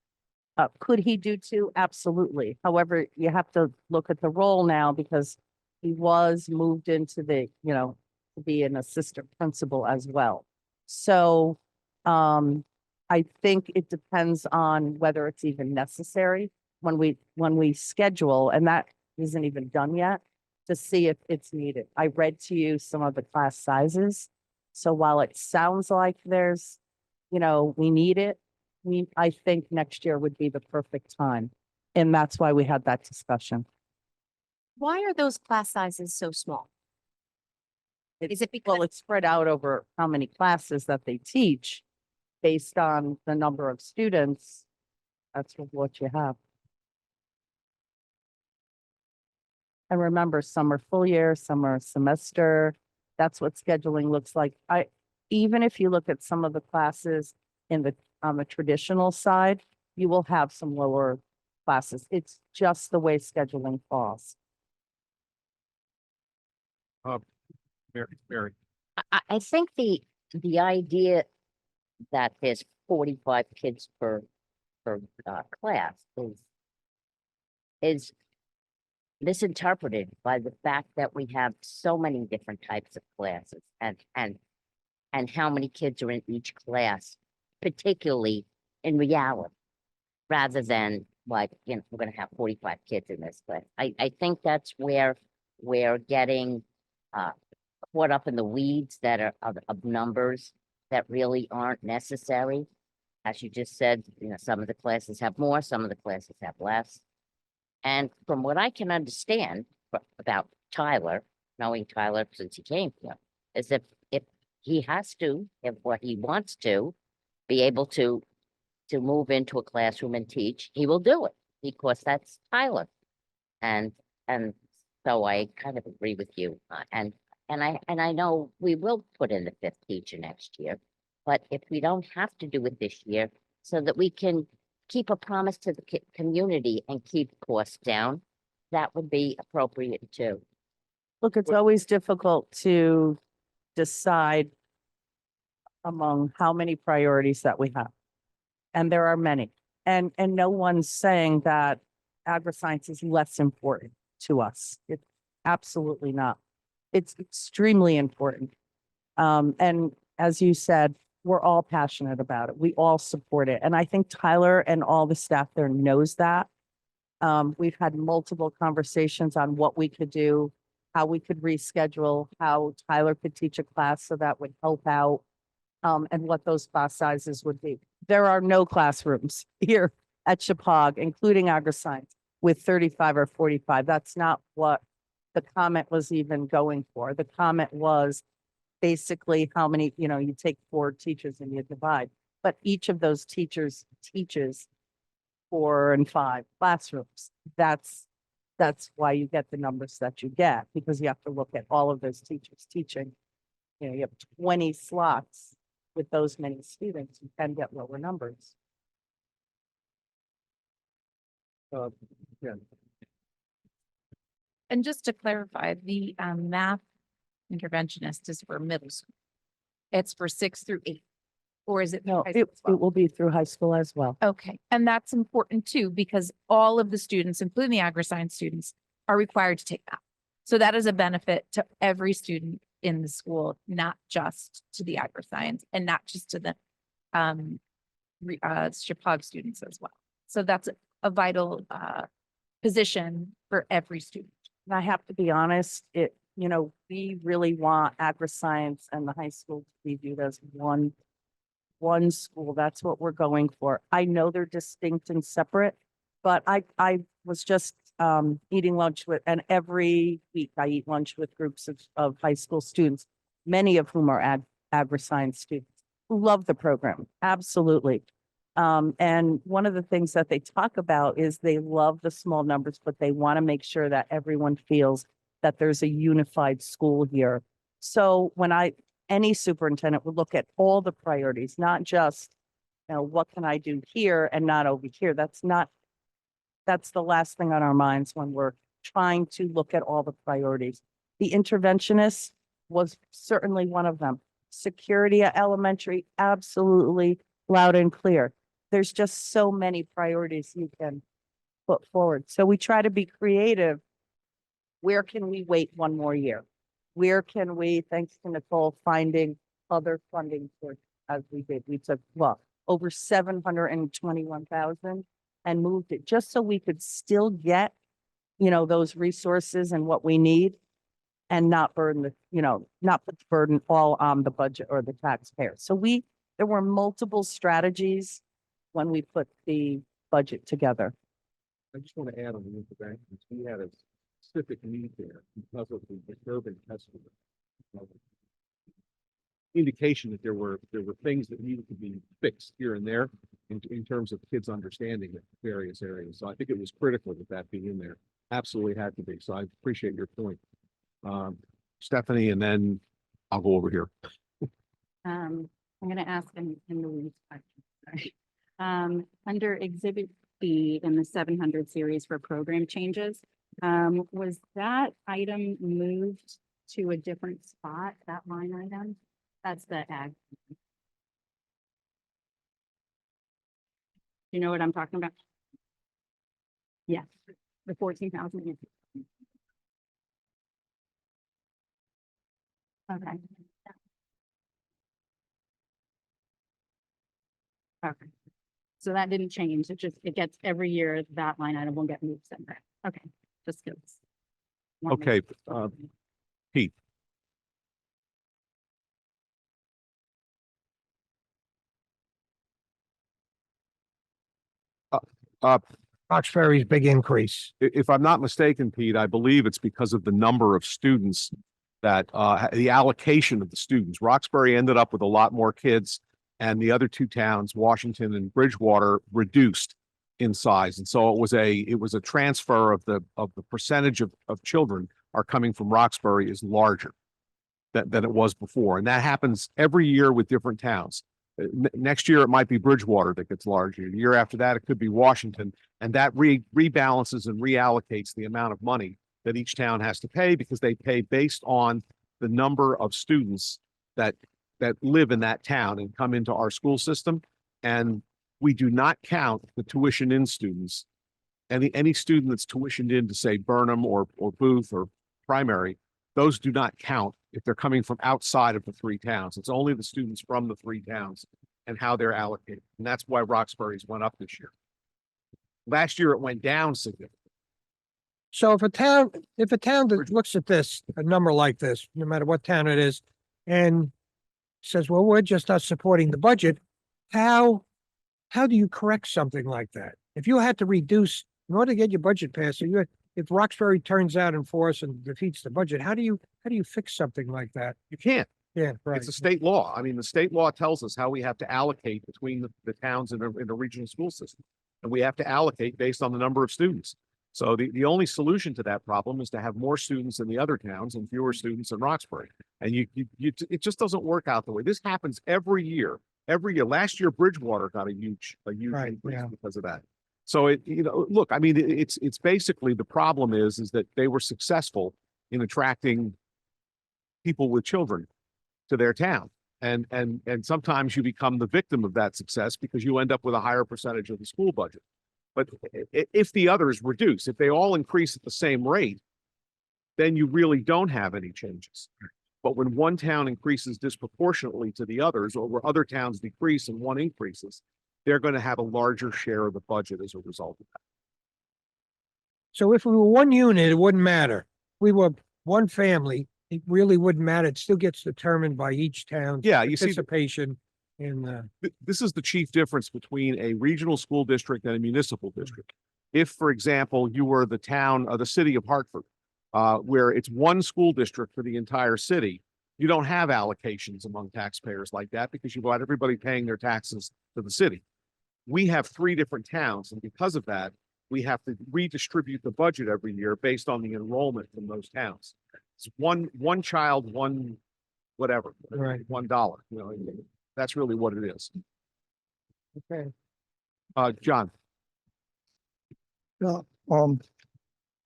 Could he do two? Absolutely. However, you have to look at the role now because he was moved into the, you know, to be an assistant principal as well. So I think it depends on whether it's even necessary when we schedule, and that isn't even done yet, to see if it's needed. I read to you some of the class sizes. So while it sounds like there's, you know, we need it, I think next year would be the perfect time. And that's why we had that discussion. Why are those class sizes so small? Is it because? Well, it's spread out over how many classes that they teach based on the number of students. That's what you have. And remember, some are full year, some are semester. That's what scheduling looks like. Even if you look at some of the classes on the traditional side, you will have some lower classes. It's just the way scheduling falls. Mary. I think the idea that there's 45 kids per class is misinterpreted by the fact that we have so many different types of classes and how many kids are in each class, particularly in reality, rather than like, you know, we're going to have 45 kids in this class. I think that's where we're getting caught up in the weeds that are of numbers that really aren't necessary. As you just said, you know, some of the classes have more, some of the classes have less. And from what I can understand about Tyler, knowing Tyler since he came here, is if he has to, if what he wants to, be able to move into a classroom and teach, he will do it because that's Tyler. And So I kind of agree with you. And I know we will put in the fifth teacher next year. But if we don't have to do it this year, so that we can keep a promise to the community and keep costs down, that would be appropriate too. Look, it's always difficult to decide among how many priorities that we have. And there are many. And no one's saying that agri-science is less important to us. It's absolutely not. It's extremely important. And as you said, we're all passionate about it. We all support it. And I think Tyler and all the staff there knows that. We've had multiple conversations on what we could do, how we could reschedule, how Tyler could teach a class so that would help out, and what those class sizes would be. There are no classrooms here at Chapag, including agri-science, with 35 or 45. That's not what the comment was even going for. The comment was basically how many, you take 4 teachers and you divide, but each of those teachers teaches 4 and 5 classrooms. That's why you get the numbers that you get, because you have to look at all of those teachers teaching. You have 20 slots with those many students, you can get lower numbers. Yeah. And just to clarify, the math interventionist is for middle school. It's for 6 through 8, or is it? No, high school it as well? will be through high school as well. Okay, and that's important too, because all of the students, including the agri-science students, are required to take that. So that is a benefit to every student in the school, not just to the agri-science and not just to the Chapag students as well. So that's a vital position for every student. And I have to be honest, we really want agri-science and the high school to be viewed as one school. That's what we're going for. I know they're distinct and separate, but I was just eating lunch with, and every week I eat lunch with groups of high school students, many of whom are agri-science students who love the program. Absolutely. And one of the things that they talk about is they love the small numbers, but they want to make sure that everyone feels that there's a unified school here. So when any superintendent would look at all the priorities, not just, what can I do here and not over here? That's the last thing on our minds when we're trying to look at all the priorities. The interventionist was certainly one of them. Security at elementary, absolutely loud and clear. There's just so many priorities you can put forward. So we try to be creative. Where can we wait one more year? Where can we, thanks to Nicole, finding other funding sources as we did? We took, over 721,000 and moved it just so we could still get, those resources and what we need and not burden not put the burden all on the budget or the taxpayer. So there were multiple strategies when we put the budget together. I just want to add on the interventions. We had a specific need there because of the urban testing. Indication that there were things that needed to be fixed here and there in terms of kids understanding the various areas. So I think it was critical that be in there. Absolutely had to be. So I appreciate your point. Stephanie, and then I'll go over here. I'm going to ask in the weeds question. Sorry. Under Exhibit B in the 700 series for program changes, was that item moved to a different spot, that line item? That's the ag. You know what I'm talking about? Yes, the 14,000. Okay. Okay. So that didn't change. It gets every year that line item will get moved somewhere. Okay, just good. Okay, Pete. Roxbury's big increase. If I'm not mistaken, Pete, I believe it's because of the number of students that, the allocation of the students. Roxbury ended up with a lot more kids and the other 2 towns, Washington and Bridgewater, reduced. in size. And so it was a transfer of the percentage of children are coming from Roxbury is larger than it was before. And that happens every year with different towns. Next year, it might be Bridgewater that gets larger. The year after that, it could be Washington. And that rebalances and reallocates the amount of money that each town has to pay because they pay based on the number of students that live in that town and come into our school system. And we do not count the tuition in students. Any student that's tuitioned in to say Burnham or Booth or primary, those do not count if they're coming from outside of the three towns. It's only the students from the three towns and how they're allocated. And that's why Roxbury's went up this year. Last year, it went down significantly. So if a town that looks at this, a number like this, no matter what town it is, and says, well, we're just not supporting the budget, how do you correct something like that? If you had to reduce, in order to get your budget passed, if Roxbury turns out in force and defeats the budget, how do you fix something like that? You can't. Yeah, right. It's a state law. I mean, the state law tells us how we have to allocate between the towns in a regional school system. And we have to allocate based on the number of students. So the only solution to that problem is to have more students in the other towns and fewer students in Roxbury. And it just doesn't work out the way. This happens every year. Every year. Last year, Bridgewater got a huge Right, increase yeah. because of that. So look, I mean, it's basically the problem is that they were successful in attracting people with children to their town. And sometimes you become the victim of that success because you end up with a higher percentage of the school budget. But if the others reduce, if they all increase at the same rate, then you really don't have any changes. But when one town increases disproportionately to the others, or where other towns decrease and one increases, they're going to have a larger share of the budget as a result of that. So if we were one unit, it wouldn't matter. We were one family, it really wouldn't matter. It still gets determined by each town's Yeah, you see, participation in this is the chief difference between a regional school district and a municipal district. If, for example, you were the town of the city of Hartford, where it's one school district for the entire city, you don't have allocations among taxpayers like that because you've got everybody paying their taxes to the city. We have three different towns, and because of that, we have to redistribute the budget every year based on the enrollment from those towns. It's one child, one whatever, Right. $1. That's really what it is. Okay. John. Yeah,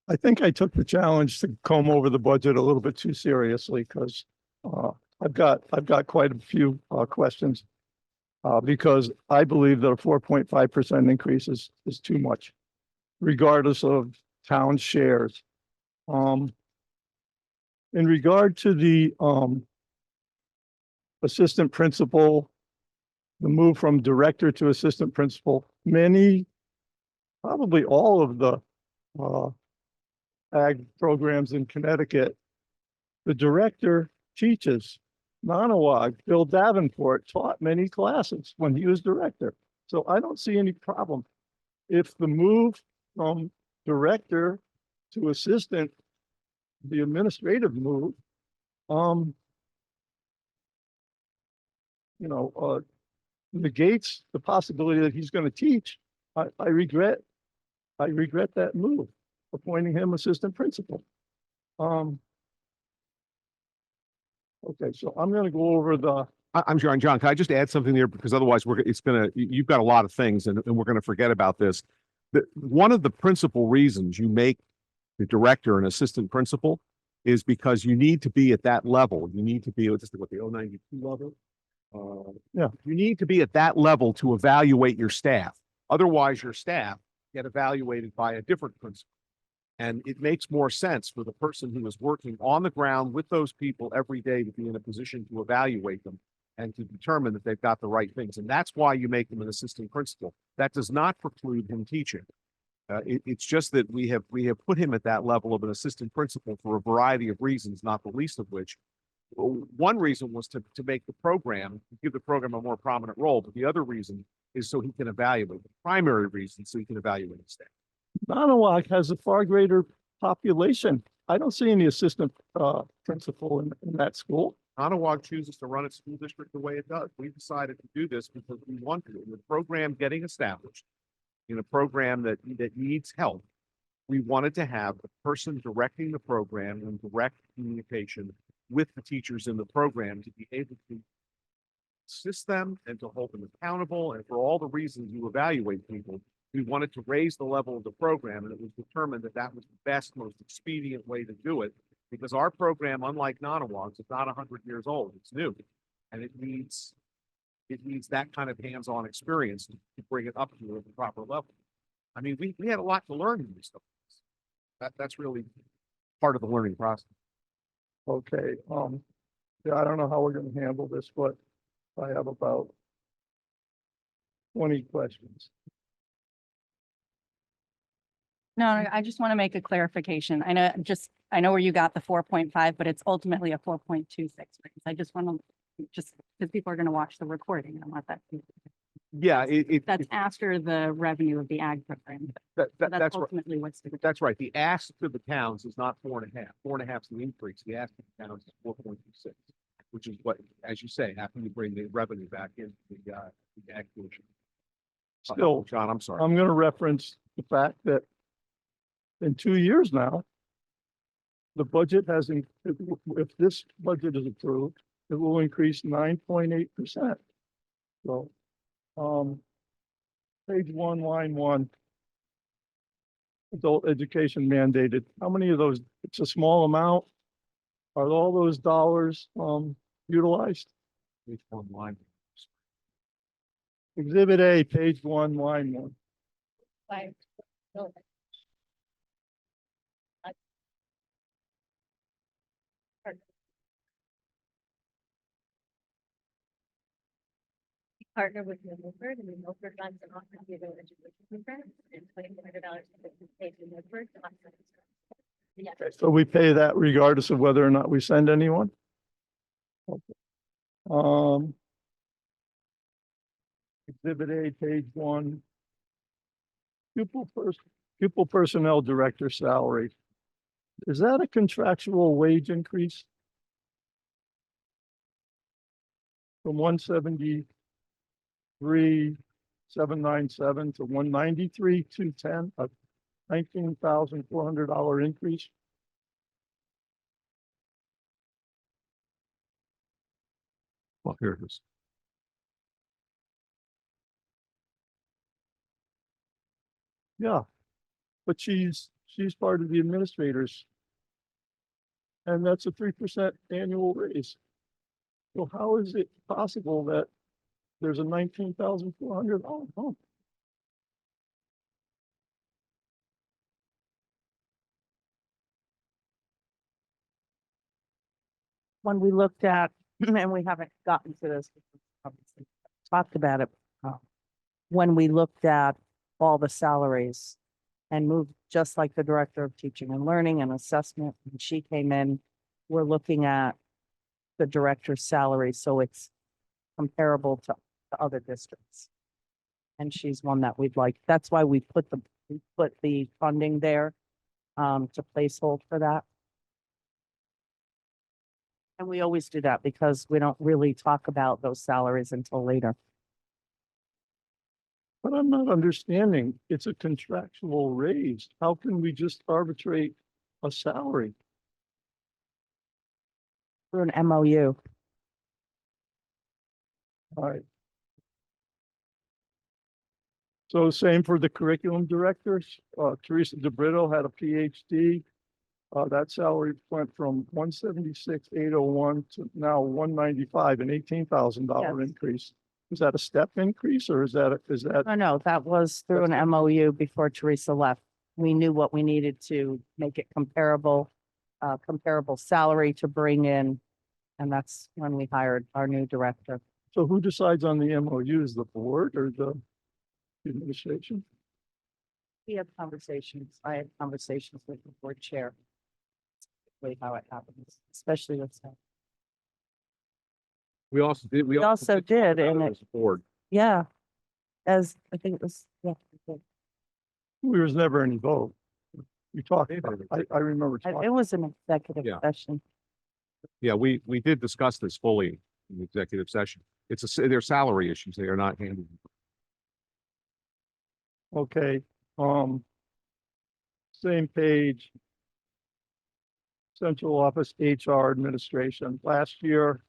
I think I took the challenge to comb over the budget a little bit too seriously because I've got quite a few questions. Because I believe that a 4.5% increase is too much, regardless of town shares. In regard to the assistant principal, the move from director to assistant principal, probably all of the ag programs in Connecticut, the director teaches. Manawag, Bill Davenport taught many classes when he was director. So I don't see any problem. If the move from director to assistant, the administrative move, negates the possibility that he's going to teach, I regret that move, appointing him assistant principal. Okay, so I'm going to go over I'm John. John, can I just add something there? Because otherwise you've got a lot of things and we're going to forget about this. One of the principal reasons you make the director an assistant principal is because you need to be at that level. You need to be at the 092 level. Yeah. You need to be at that level to evaluate your staff. Otherwise, your staff get evaluated by a different principal. And it makes more sense for the person who is working on the ground with those people every day to be in a position to evaluate them and to determine that they've got the right things. And that's why you make them an assistant principal. That does not preclude him teaching. It's just that we have put him at that level of an assistant principal for a variety of reasons, not the least of which, one reason was to make the program, give the program a more prominent role. But the other reason is so he can evaluate. The primary reason so he can evaluate his staff. Manawag has a far greater population. I don't see any assistant principal in that school. Manawag chooses to run its school district the way it does. We decided to do this because we wanted it. With the program getting established, in a program that needs help, we wanted to have the person directing the program and direct communication with the teachers in the program to be able to assist them and to hold them accountable. And for all the reasons you evaluate people, we wanted to raise the level of the program, and it was determined that that was the best, most expedient way to do it. Because our program, unlike Nonawog's, is not 100 years old, it's new. And it needs that kind of hands-on experience to bring it up to the proper level. I mean, we had a lot to learn in this stuff. That's really part of the learning process. Okay, yeah, I don't know how we're gonna handle this, but I have about 20 questions. No, I just want to make a clarification. I know where you got the 4.5, but it's ultimately a 4.26. I just want to, just because people are going to watch the recording, I want that. Yeah, That's after the revenue of the ag program. So that's right. ultimately what's the. That's right. The ask to the towns is not 4.5. 4.5 is the increase. The ask to the towns is 4.26, which is what, as you say, after you bring the revenue back into the ag portion. Still, John, I'm sorry. I'm gonna reference the fact that in 2 years now, the budget if this budget is approved, it will increase 9.8%. So, page 1, line 1. Adult education mandated. How many of those? It's a small amount. Are all those dollars, utilized? Page 1, line. Exhibit A, page 1, line 1. Like, no. Partner with Milford, and Milford funds and offers the adult education program and $2,400 to pay to Milford to offset this. Yeah. So we pay that regardless of whether or not we send anyone? Okay. Exhibit A, page 1. Pupil personnel director salary. Is that a contractual wage increase? From 173,797 to 193,210, a $19,400 increase. Well, here it is. Yeah, but she's part of the administrators. And that's a 3% annual raise. So how is it possible that there's a $19,400 bump? When we looked at, and we haven't gotten to this, obviously, talked about it. When we looked at all the salaries and moved, just like the director of teaching and learning and assessment, when she came in, we're looking at the director's salary, so it's comparable to other districts. And she's one that we'd like, that's why we put the funding there, to placehold for that. And we always do that because we don't really talk about those salaries until later. But I'm not understanding. It's a contractual raise. How can we just arbitrate a salary? Through an MOU. All right. So same for the curriculum directors. Teresa DeBrito had a PhD. That salary went from 176,801 to now 195, an $18,000 Yes. increase. Is that a step increase or is that? No, that was through an MOU before Teresa left. We knew what we needed to make it comparable salary to bring in. And that's when we hired our new director. So who decides on the MOUs, the board or the administration? We have conversations. I had conversations with the board chair. That's how it happens, especially with that. We also did. We also did, and it, as a board. yeah, as I think it was, yeah. There was never any vote. We talked about it. I remember. It was an executive Yeah. session. Yeah, we did discuss this fully in the executive session. They're salary issues. They are not handled. Okay, same page. Central Office HR Administration. Last year,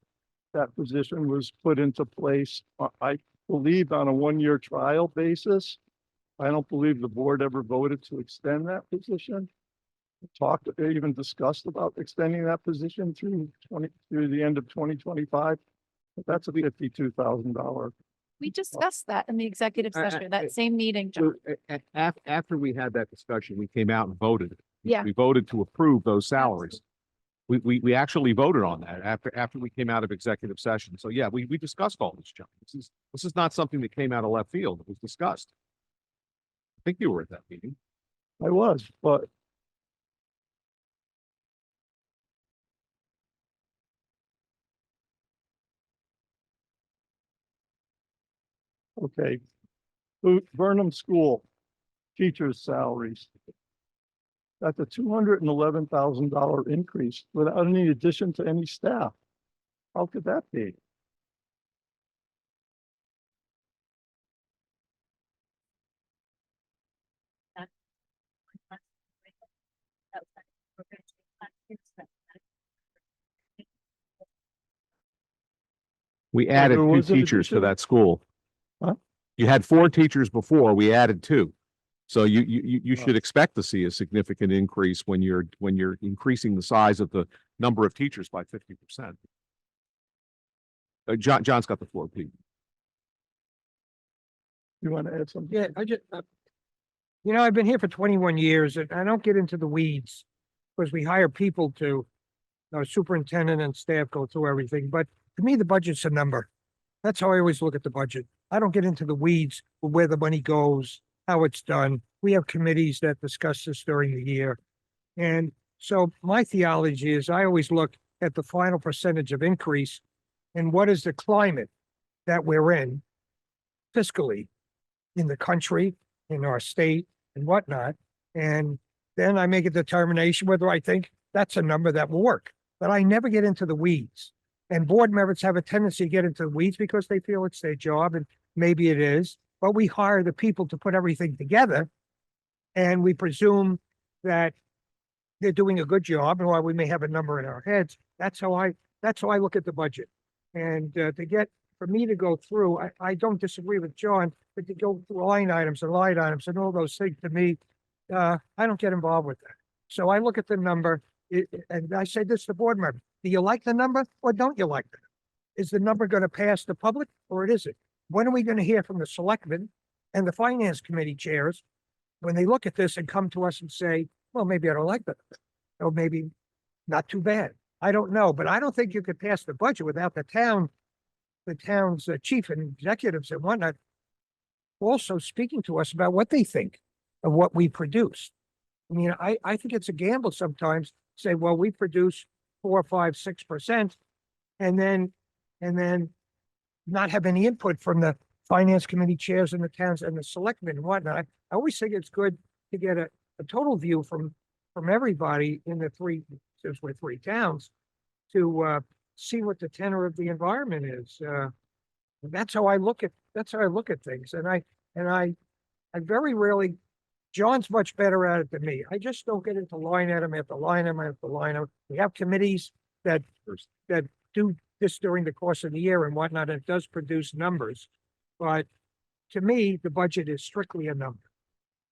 that position was put into place, I believe, on a one-year trial basis. I don't believe the board ever voted to extend that position. Talked, even discussed about extending that position through the end of 2025. But that's a $52,000. We discussed that in the executive I- session, I- that same meeting, John. So after we had that discussion, we came out and voted. Yeah. We voted to approve those salaries. We actually voted on that after we came out of executive session. So yeah, we discussed all this, John. This is not something that came out of left field. It was discussed. I think you were at that meeting. I was, but okay. Burnham School, teachers' salaries. That's a $211,000 increase without any addition to any staff. How could that be? We there added two was an teachers to addition? that school. Huh? You had 4 teachers before, we added 2. So you should expect to see a significant increase when you're increasing the size of the number of teachers by 50%. John's got the floor, please. You want to add something? Yeah, I just, I've been here for 21 years and I don't get into the weeds because we hire people to, superintendent and staff go through everything. But to me, the budget's a number. That's how I always look at the budget. I don't get into the weeds of where the money goes, how it's done. We have committees that discuss this during the year. And so my theology is I always look at the final percentage of increase and what is the climate that we're in fiscally in the country, in our state and whatnot. And then I make a determination whether I think that's a number that will work. But I never get into the weeds. And board members have a tendency to get into the weeds because they feel it's their job, and maybe it is. But we hire the people to put everything together. And we presume that they're doing a good job, and while we may have a number in our heads, that's how I look at the budget. And for me to go through, I don't disagree with John, but to go through line items and all those things, to me, I don't get involved with that. So I look at the number, and I say this to board members: do you like the number or don't you like it? Is the number going to pass the public or it isn't? When are we going to hear from the selectmen and the finance committee chairs when they look at this and come to us and say, well, maybe I don't like that, or maybe not too bad? I don't know, but I don't think you could pass the budget without the town's chief and executives and whatnot also speaking to us about what they think of what we produce. I mean, I think it's a gamble sometimes to say, well, we produce 4, 5, 6%, and then not have any input from the finance committee chairs and the towns and the selectmen and whatnot. I always think it's good to get a total view from everybody in the since we're 3 towns, to see what the tenor of the environment is. That's how I look at things. And I very rarely, John's much better at it than me. I just don't get into line item after line item after line item. We have committees that do this during the course of the year and whatnot, and it does produce numbers. But to me, the budget is strictly a number.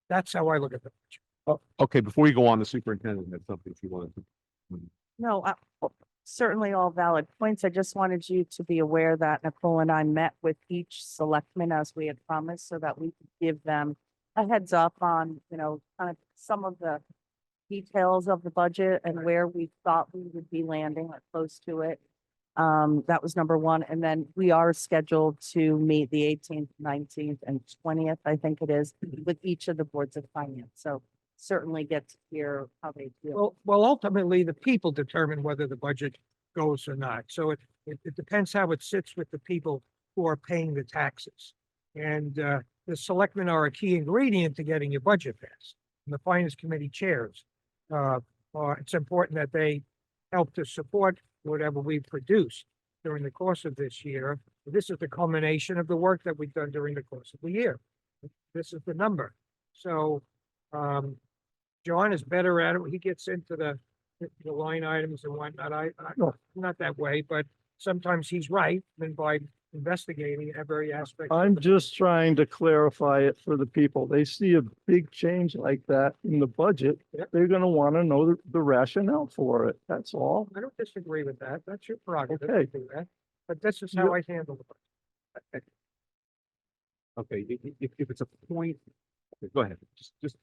That's how I look at the budget. Okay, before you go on, the superintendent had something she wanted to. No, certainly all valid points. I just wanted you to be aware that Nicole and I met with each selectman as we had promised, so that we could give them a heads up on, kind of some of the details of the budget and where we thought we would be landing or close to it. That was number one. And then we are scheduled to meet the 18th, 19th, and 20th, I think it is, with each of the boards of finance. So certainly get to hear how they feel. Well, ultimately, the people determine whether the budget goes or not. So it depends how it sits with the people who are paying the taxes. And the selectmen are a key ingredient to getting your budget passed. And the finance committee chairs, it's important that they help to support whatever we produce during the course of this year. This is the culmination of the work that we've done during the course of the year. This is the number. So, John is better at it. He gets into the line items and whatnot. I'm not that way, but sometimes he's right, and by investigating every aspect. of I'm it. just trying to clarify it for the people. They see a big change like that in the budget. Yep. They're gonna want to know the rationale for it. That's all. I don't disagree with that. That's your prerogative Okay. to do that. But this is how I handle it. Okay, if it's a point, okay, go ahead, just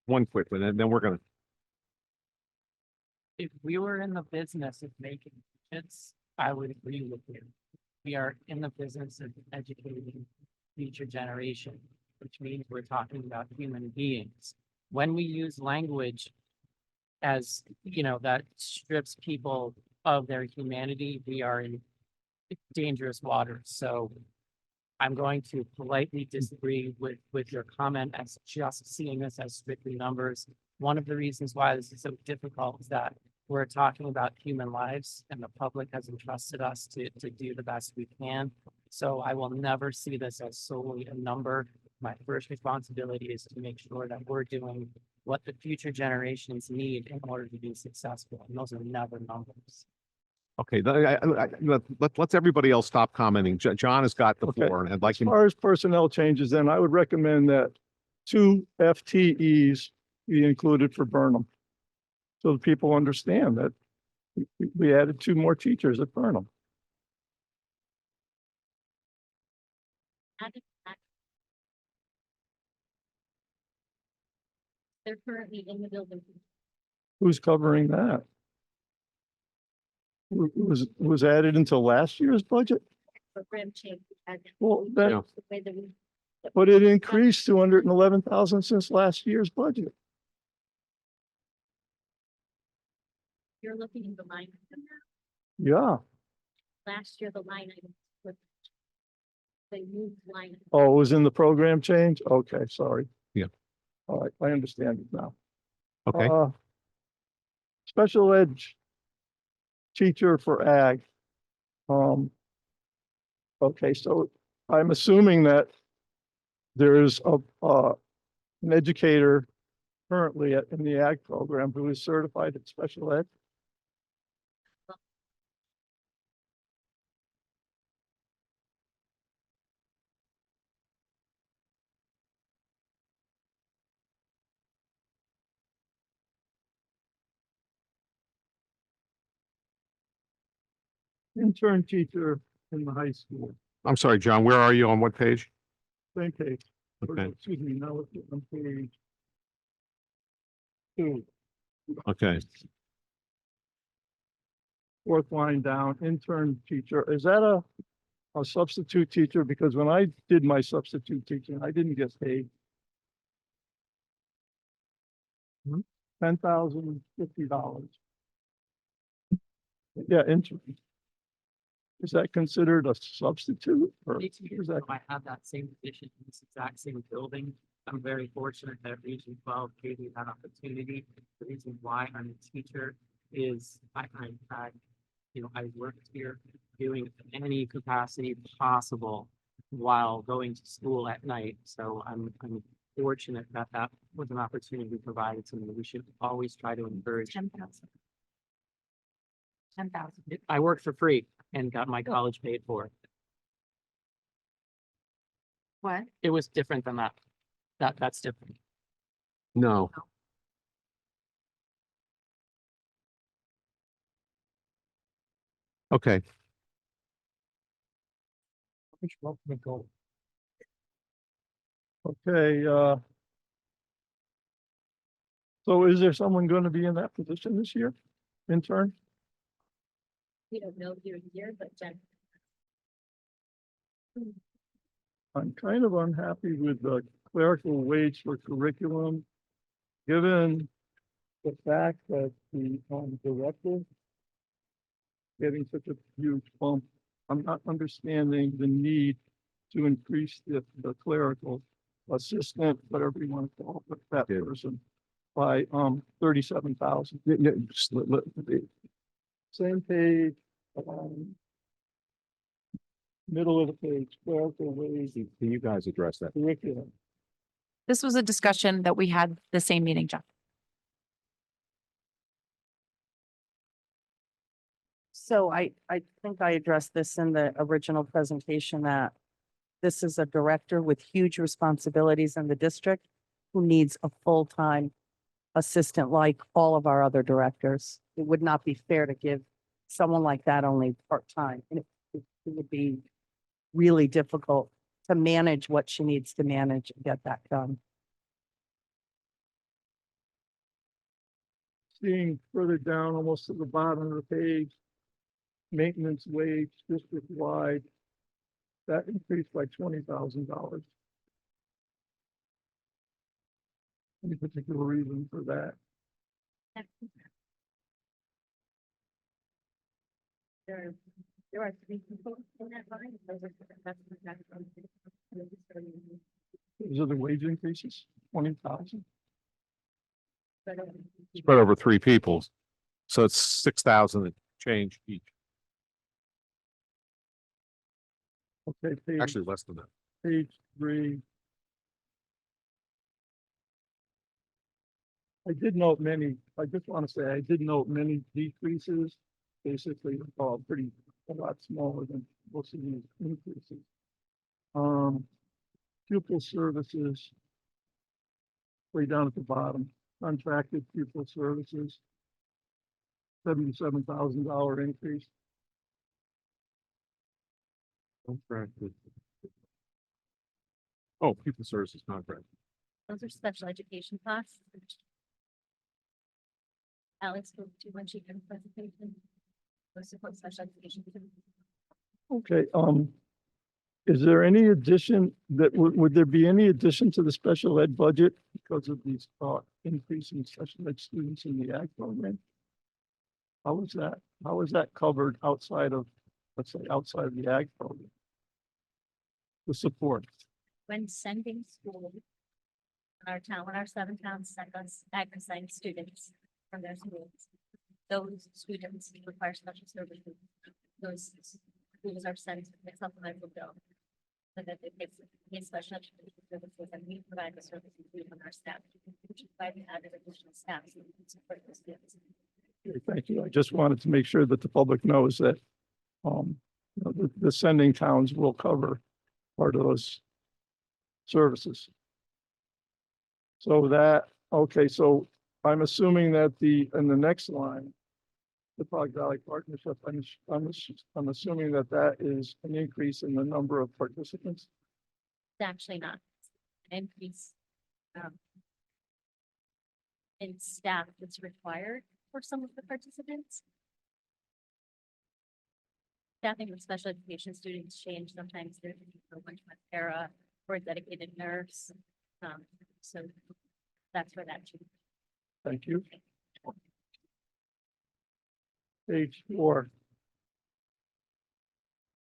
one quick one, and then we're gonna, If we were in the business of making budgets, I would agree with you. We are in the business of educating future generation, which means we're talking about human beings. When we use language as, that strips people of their humanity, we are in dangerous waters. So I'm going to politely disagree with your comment as just seeing this as strictly numbers. One of the reasons why this is so difficult is that we're talking about human lives and the public has entrusted us to do the best we can. So I will never see this as solely a number. My first responsibility is to make sure that we're doing what the future generations need in order to be successful. And those are never numbers. okay, let's everybody else stop commenting. John has got the Okay. floor, and I'd like As him, far as personnel changes, then I would recommend that 2 FTEs be included for Burnham. So that people understand that we added 2 more teachers at Burnham. They're currently in the building. Who's covering that? Was added into last year's budget? Program change. Well, then, Yeah. The way that we, but it increased 211,000 since last year's budget. you're looking at the line. item now. Yeah. Last year, the line item was the new line. item. Oh, it was in the program change? Okay, sorry. Yeah. All right, I understand it now. okay, Special ed teacher for ag. Okay, so I'm assuming that there's an educator currently in the ag program who is certified in special ed. Intern teacher in the high school, I'm sorry, John, where are you on what page? same page. Okay, Excuse me, now it's on page 2, okay, 4th line down, intern teacher. Is that a substitute teacher? Because when I did my substitute teaching, I didn't get paid. $10,050. Yeah, intern. Is that considered a substitute or Me too. is that? I have that same position in this exact same building. I'm very fortunate that Region 12 gave me that opportunity. The reason why I'm a teacher is I worked here doing any capacity possible while going to school at night. So I'm fortunate that that was an opportunity provided to me. We should always try to encourage. 10,000. 10,000. I worked for free and got my college paid for. What? It was different than that. That's different. no. Okay, Okay, so is there someone going to be in that position this year? Intern? We don't know year to year, but Jen. I'm kind of unhappy with the clerical wage for curriculum. Given the fact that the director getting such a huge bump, I'm not understanding the need to increase the clerical assistant, whatever you want to call it, that Yeah. person, by 37,000. Same page, middle of the page, clerical wage can you guys address that? curriculum. this was a discussion that we had the same meeting, John. So I think I addressed this in the original presentation that this is a director with huge responsibilities in the district who needs a full-time assistant like all of our other directors. It would not be fair to give someone like that only part-time. And it would be really difficult to manage what she needs to manage and get that done. Seeing further down, almost to the bottom of the page, maintenance wage district-wide, that increased by $20,000. Any particular reason for that? There are three people in that line. Those are that's Those are the wage increases, 20,000? Spread over 3 people. So it's 6,000 change each. Okay, page, Actually, less than that. page 3. I just want to say, I did note many decreases, basically, a lot smaller than most of these increases. Pupil services, way down at the bottom, contracted pupil services, $77,000 increase. Contracted. Oh, people services contract. Those are special education costs. Alex, do you want to give a presentation? Those support special education. Okay, is there any addition would there be any addition to the special ed budget because of these, increasing special ed students in the ag program? How is that covered outside of, let's say, outside of the ag program? The support. When sending school, when our 7 towns send us agri science students from their schools, those students require special services. Those schools are sent with supplemental bill so that they get special education services, and we provide the services on our staff, which is why we added additional staff so we can support the students. Okay, thank you. I just wanted to make sure that the public knows that, the sending towns will cover part of those services. So I'm assuming that in the next line, the Pog Valley Partnership, I'm assuming that is an increase in the number of participants. It's actually not an increase in staff that's required for some of the participants. Staffing with special education students change. Sometimes they're for one-to-one para or a dedicated nurse. So that's where that changes. Thank you. Page 4.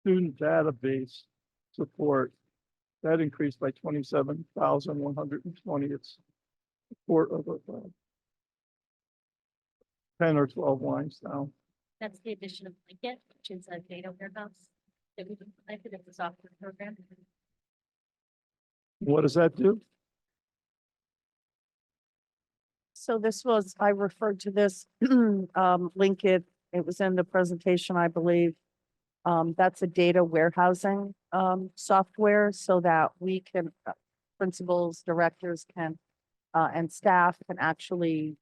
Student database support, that increased by 27,120. It's support of 10 or 12 lines down. That's the addition of Blanket, which is a data warehouse that we implemented as a software program. What does that do? So I referred to this, link it was in the presentation, I believe. That's a data warehousing, software so that we can, principals, directors can, and staff can actually,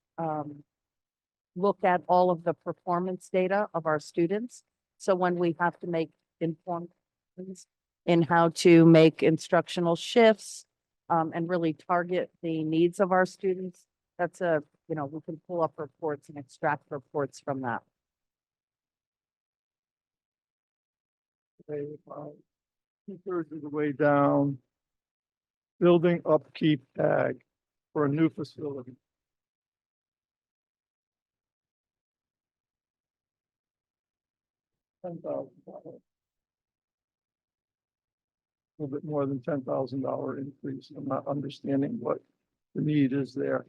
look at all of the performance data of our students. So when we have to make informed decisions in how to make instructional shifts, and really target the needs of our students, we can pull up reports and extract reports from that. Okay, about 2/3 of the way down. Building upkeep ag for a new facility. $10,000. A little bit more than $10,000 increase. I'm not understanding what the need is there.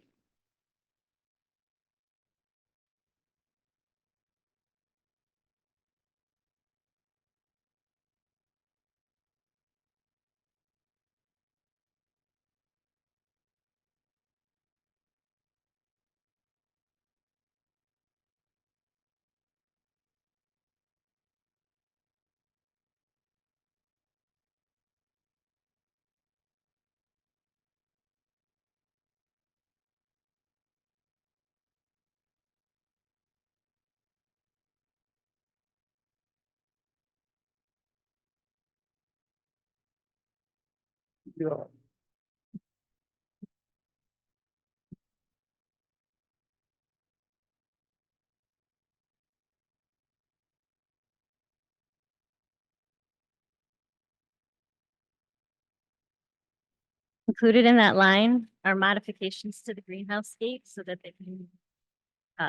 Yeah. Included in that line are modifications to the greenhouse gate so that they can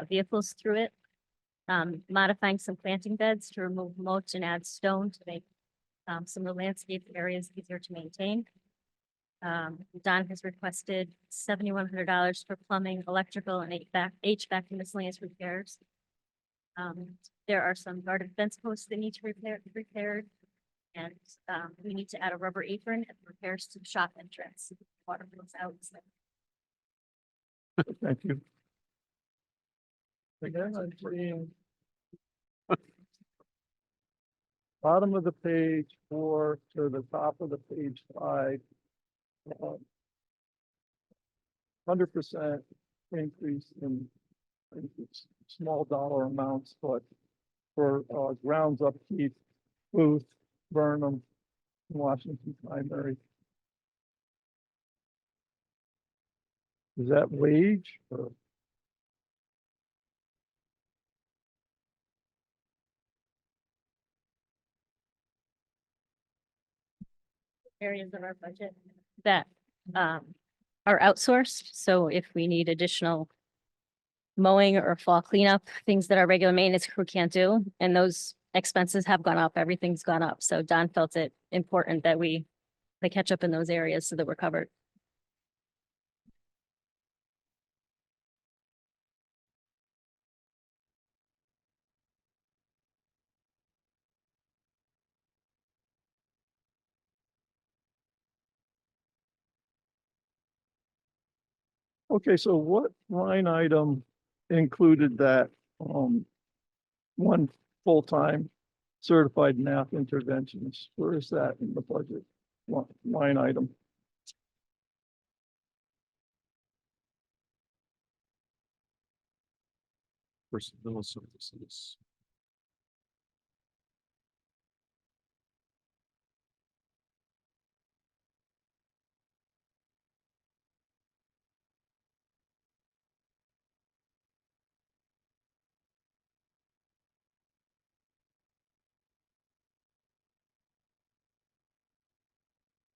vehicles through it. Modifying some planting beds to remove mulch and add stone to make some of the landscape areas easier to maintain. Don has requested $7,100 for plumbing, electrical, and HVAC and miscellaneous repairs. There are some garden fence posts that need to repaired. And we need to add a rubber apron and repairs to the shop entrance. Water flows out. Thank you. Again, I'm seeing bottom of the page 4 to the top of the page 5. 100% increase in small dollar amounts, but for grounds upkeep, Booth, Burnham, Washington Primary. Is that wage or? Areas of our budget that are outsourced. So if we need additional mowing or fall cleanup, things that our regular maintenance crew can't do, and those expenses have gone up, everything's gone up. So Don felt it important that they catch up in those areas so that we're covered. Okay, so what line item included that one full-time certified math interventionist? Where is that in the budget line item? Personnel services.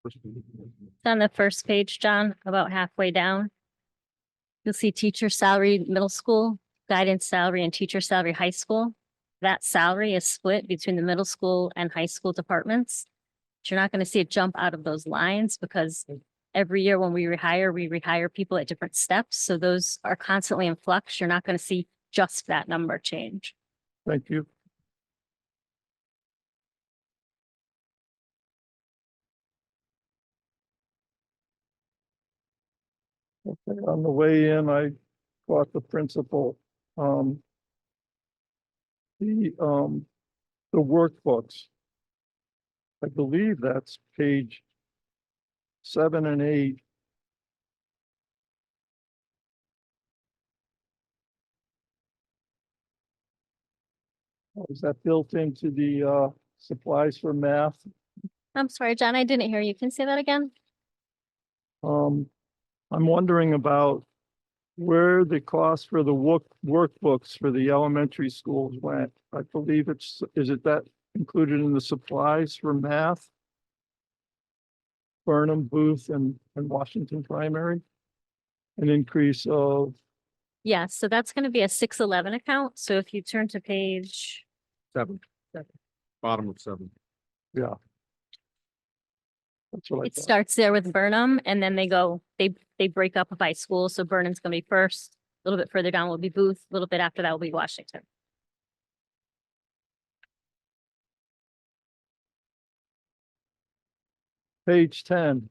It's on the first page, John, about halfway down. You'll see teacher salary, middle school, guidance salary, and teacher salary, high school. That salary is split between the middle school and high school departments. But you're not going to see it jump out of those lines because every year when we rehire people at different steps. So those are constantly in flux. You're not going to see just that number change. Thank you. Okay, on the way in, I caught the principal. The workbooks. I believe that's page 7 and 8. Is that built into the supplies for math? I'm sorry, John, I didn't hear you. Can you say that again? I'm wondering about where the cost for the workbooks for the elementary schools went. I believe is it that included in the supplies for math? Burnham, Booth, and Washington Primary? An increase of, Yeah, so that's going to be a 611 account. So if you turn to page 7. Bottom of 7. yeah. That's what I it thought. starts there with Burnham and then they break up by school. So Burnham's gonna be first, a little bit further down will be Booth, a little bit after that will be Washington. Page 10.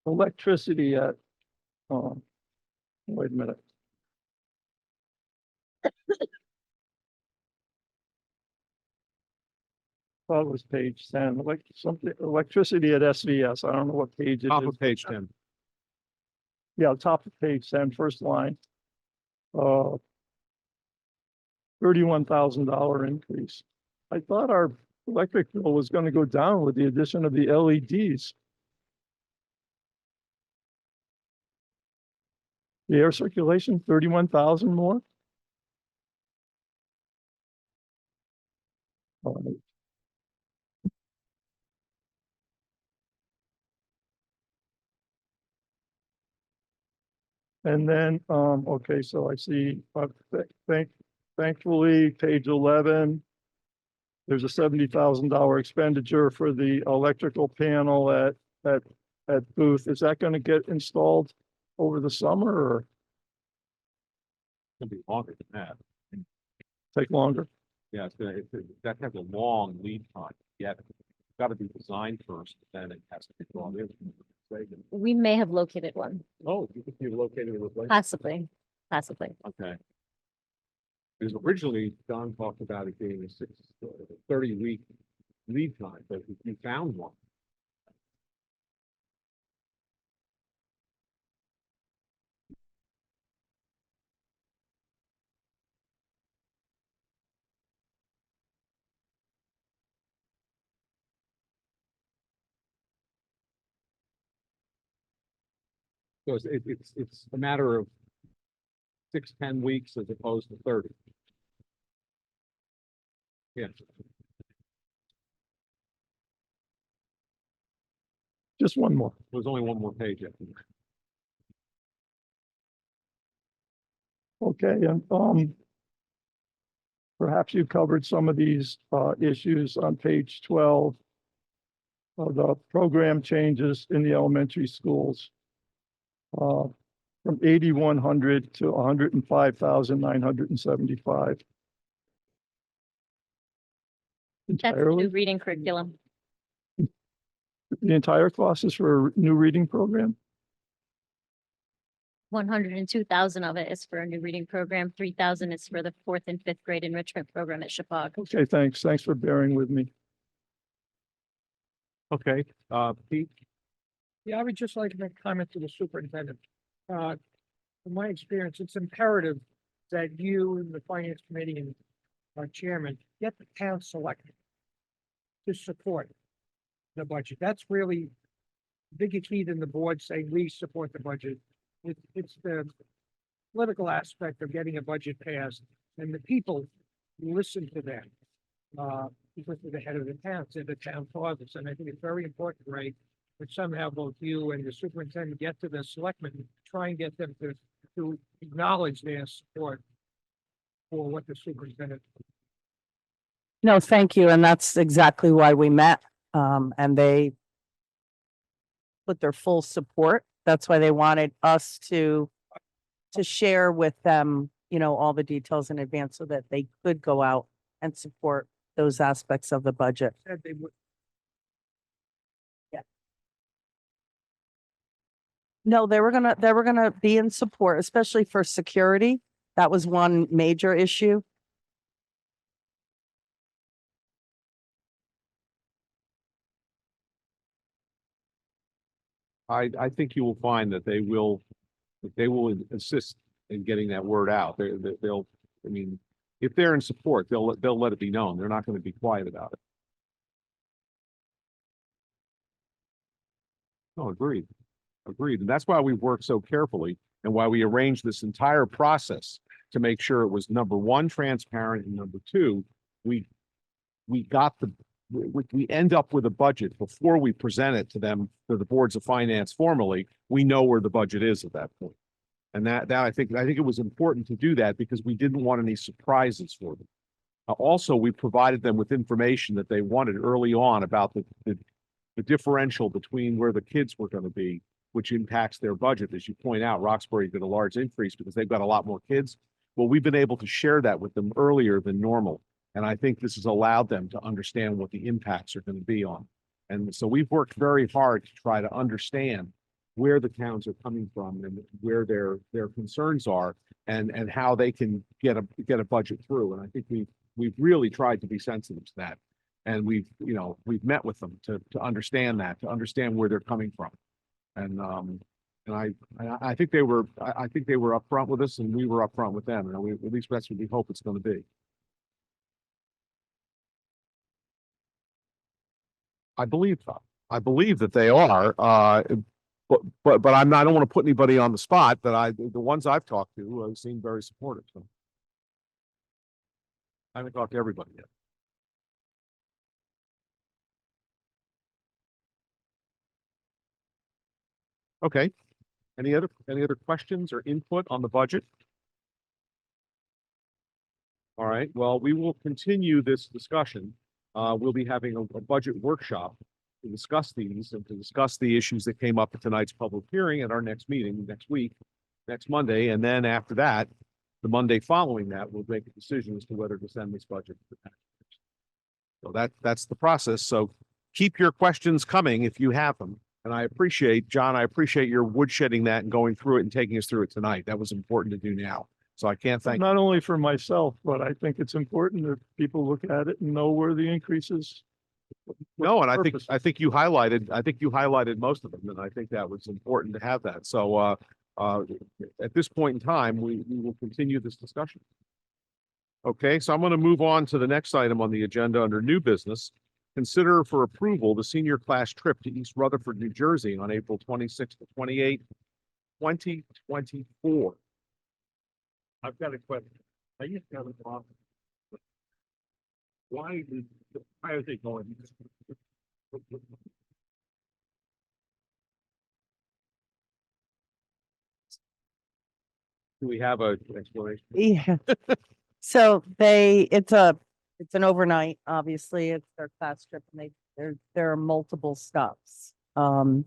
Electricity at, wait a minute. Thought it was page 10, like something, electricity at SVS. I don't know what page it Top is. of page 10. Yeah, top of page 10, first line. $31,000 increase. I thought our electric bill was going to go down with the addition of the LEDs. The air circulation, 31,000 more? All right. And then, okay, so I see, thankfully, page 11. There's a $70,000 expenditure for the electrical panel at Booth. Is that going to get installed over the summer or It's gonna be longer than that. take longer? Yeah, that has a long lead time. Yeah, it's got to be designed first, then it has to be brought in. We may have located one, Oh, you think you've located a replacement? possibly, possibly. Okay. Because originally Don talked about it being a 30-week lead time, but you found one. So it's a matter of 6-10 weeks as opposed to 30. Yeah. Just one more. There's only one more page after that. Okay, and perhaps you covered some of these issues on page 12 of the program changes in the elementary schools. From 8,100 to 105,975. That's the Entirely, new reading curriculum. the entire cost is for a new reading program? 102,000 of it is for a new reading program. 3,000 is for the 4th and 5th grade enrichment program at Chippewa. Okay, thanks. Thanks for bearing with me. Okay, Pete? Yeah, I would just like to make a comment to the superintendent. From my experience, it's imperative that you and the finance committee and our chairman get the town selected to support the budget. That's really bigger key than the board saying we support the budget. It's the political aspect of getting a budget passed and the people listen to them. Because they're the head of the town, they're the town fathers, and I think it's very important, Ray, that somehow both you and the superintendent get to the selectmen, try and get them to acknowledge their support for what the superintendent. No, thank you. And that's exactly why we met. And they put their full support. That's why they wanted us to share with them, all the details in advance so that they could go out and support those aspects of the budget. Said they would. No, they were gonna be in support, especially for security. That was one major issue. I think you will find that they will assist in getting that word out. They'll, I mean, if they're in support, they'll let it be known. They're not going to be quiet about it. No, agreed. Agreed. And that's why we've worked so carefully and why we arranged this entire process to make sure it was, number one, transparent, and number two, we end up with a budget before we present it to them, to the boards of finance formally. We know where the budget is at that point. And that I think it was important to do that because we didn't want any surprises for them. Also, we provided them with information that they wanted early on about the differential between where the kids were going to be, which impacts their budget. As you point out, Roxbury did a large increase because they've got a lot more kids. Well, we've been able to share that with them earlier than normal. And I think this has allowed them to understand what the impacts are going to be on. And so we've worked very hard to try to understand where the towns are coming from and where their concerns are and how they can get a budget through. And I think we've really tried to be sensitive to that. And we've met with them to understand that, to understand where they're coming from. And I think they were upfront with us and we were upfront with them. And at least that's what we hope it's going to be. I believe that they are. but I'm not, I don't want to put anybody on the spot, but the ones I've talked to seem very supportive. So I haven't talked to everybody yet. Okay. Any other questions or input on the budget? All right, well, we will continue this discussion. We'll be having a budget workshop to discuss these and to discuss the issues that came up at tonight's public hearing at our next meeting next week, next Monday. And then after that, the Monday following that, we'll make a decision as to whether to send this budget to the taxpayers. So that's the process. So keep your questions coming if you have them. And I appreciate, John, I appreciate your woodshedding that and going through it and taking us through it tonight. That was important to do now. So I can't thank. Not only for myself, but I think it's important that people look at it and know where the increases. No, and I think you highlighted most of them, and I think that was important to have that. So at this point in time, we will continue this discussion. Okay, so I'm going to move on to the next item on the agenda under new business. Consider for approval the senior class trip to East Rutherford, New Jersey on April 26th to 28th, 2024. I've got a question. I used to have a problem. Why are they going? Do we have an explanation? Yeah. So it's an overnight, obviously, it's their class trip and there are multiple stops. One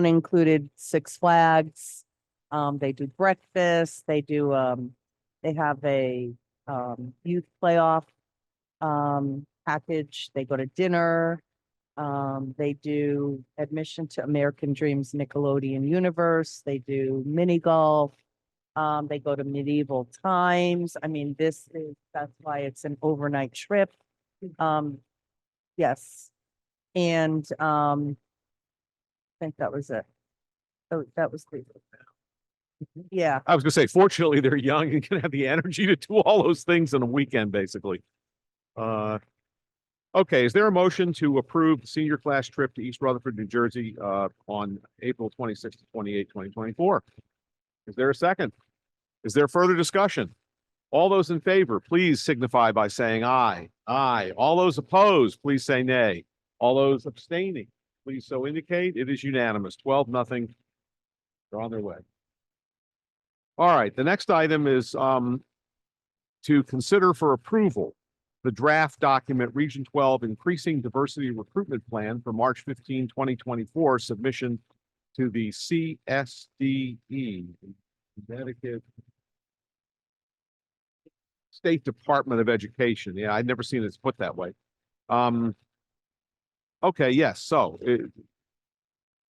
included Six Flags. They do breakfast, they have a, youth playoff, package. They go to dinner. They do admission to American Dreams Nickelodeon Universe. They do mini golf. They go to medieval times. I mean, that's why it's an overnight trip. Yes. And, I think that was it. So that was the, yeah. I was gonna say, fortunately, they're young and can have the energy to do all those things in a weekend, basically. Okay, is there a motion to approve the senior class trip to East Rutherford, New Jersey, on April 26th to 28th, 2024? Is there a second? Is there further discussion? All those in favor, please signify by saying aye. Aye. All those opposed, please say nay. All those abstaining, please so indicate. It is unanimous, 12-0. They're on their way. All right, the next item is to consider for approval the draft document Region 12 Increasing Diversity Recruitment Plan for March 15, 2024 submission to the CSDE, Connecticut State Department of Education. Yeah, I'd never seen it put that way. Okay, yes, so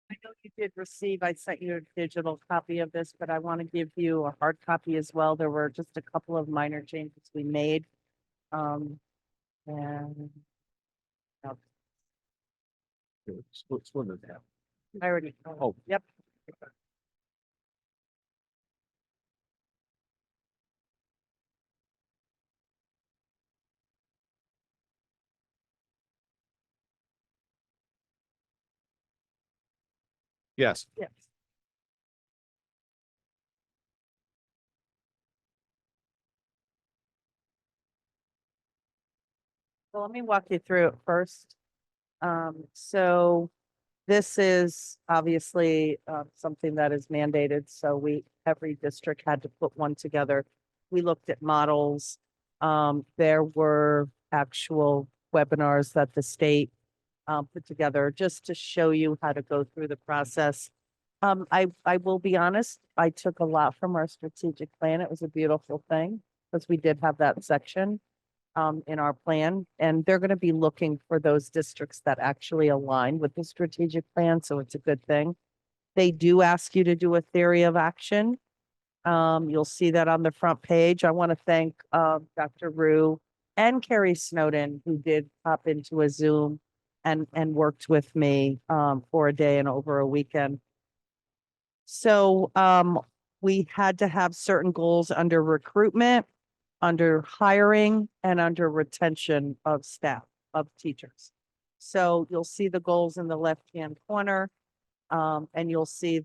I know you did receive, I sent you a digital copy of this, but I want to give you a hard copy as well. There were just a couple of minor changes we made. And split it down. I already, Oh. yep. Yes. Yes. So let me walk you through it first. So this is obviously something that is mandated. So every district had to put one together. We looked at models. There were actual webinars that the state put together just to show you how to go through the process. I will be honest, I took a lot from our strategic plan. It was a beautiful thing because we did have that section in our plan, and they're going to be looking for those districts that actually align with the strategic plan. So it's a good thing. They do ask you to do a theory of action. You'll see that on the front page. I want to thank Dr. Rue and Carrie Snowden, who did hop into a Zoom and worked with me for a day and over a weekend. So we had to have certain goals under recruitment, under hiring, and under retention of staff, of teachers. So you'll see the goals in the left-hand corner. And you'll see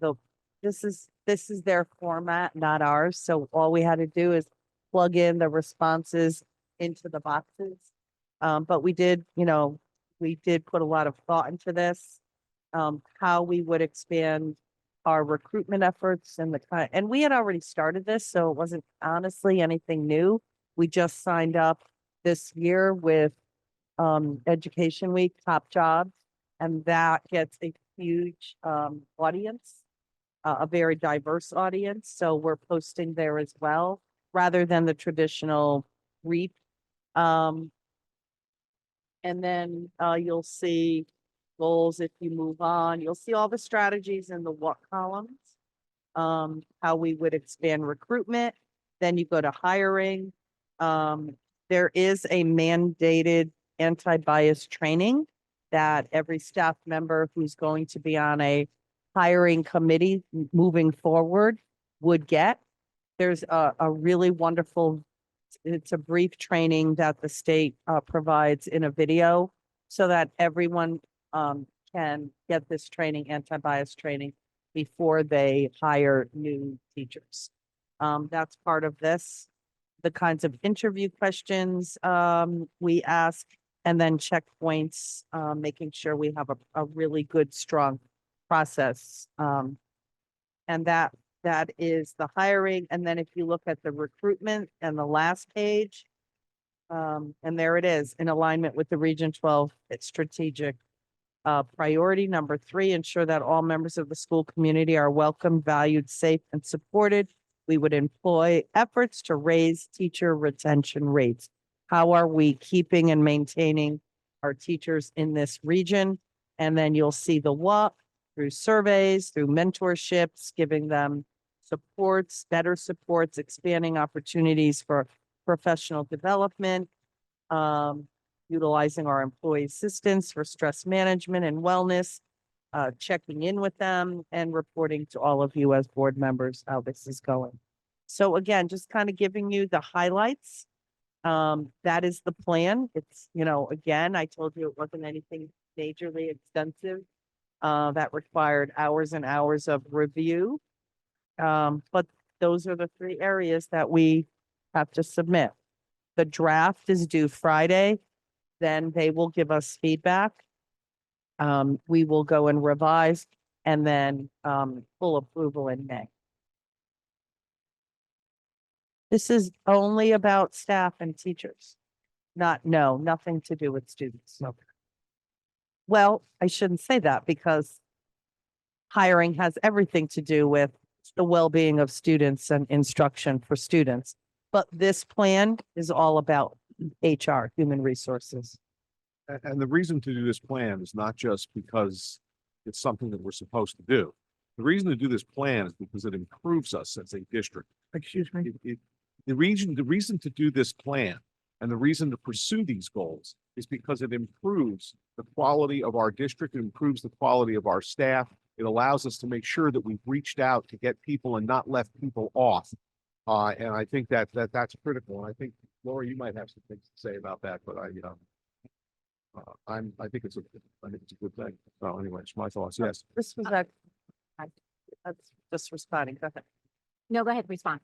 this is their format, not ours. So all we had to do is plug in the responses into the boxes. But we did, we did put a lot of thought into this, how we would expand our recruitment efforts and and we had already started this, so it wasn't honestly anything new. We just signed up this year with Education Week, Top Jobs, and that gets a huge audience, a very diverse audience. So we're posting there as well, rather than the traditional REAP. And then you'll see goals if you move on. You'll see all the strategies in the what columns, how we would expand recruitment. Then you go to hiring. There is a mandated anti-bias training that every staff member who's going to be on a hiring committee moving forward would get. There's a really wonderful, it's a brief training that the state provides in a video so that everyone can get this training, anti-bias training, before they hire new teachers. That's part of this. The kinds of interview questions we ask, and then checkpoints, making sure we have a really good, strong process. And that is the hiring. And then if you look at the recruitment and the last page, and there it is, in alignment with the Region 12, it's strategic priority number 3, ensure that all members of the school community are welcome, valued, safe, and supported. We would employ efforts to raise teacher retention rates. How are we keeping and maintaining our teachers in this region? And then you'll see the what through surveys, through mentorships, giving them supports, better supports, expanding opportunities for professional development, utilizing our employee assistance for stress management and wellness, checking in with them and reporting to all of you as board members how this is going. So again, just kind of giving you the highlights. That is the plan. It's, again, I told you it wasn't anything majorly extensive that required hours and hours of review. But those are the 3 areas that we have to submit. The draft is due Friday. Then they will give us feedback. We will go and revise, and then full approval in May. This is only about staff and teachers. Nothing to do with students. No. Well, I shouldn't say that, because hiring has everything to do with the well-being of students and instruction for students. But this plan is all about HR, human resources. And the reason to do this plan is not just because it's something that we're supposed to do. The reason to do this plan is because it improves us as a district. Excuse me? The reason to do this plan and the reason to pursue these goals is because it improves the quality of our district, it improves the quality of our staff. It allows us to make sure that we've reached out to get people and not left people off. And I think that's critical. And I think, Laura, you might have some things to say about that, but I think it's a good thing. Oh, anyway, it's my thoughts. Yes. This was that's just responding. Go ahead. No, go ahead, respond.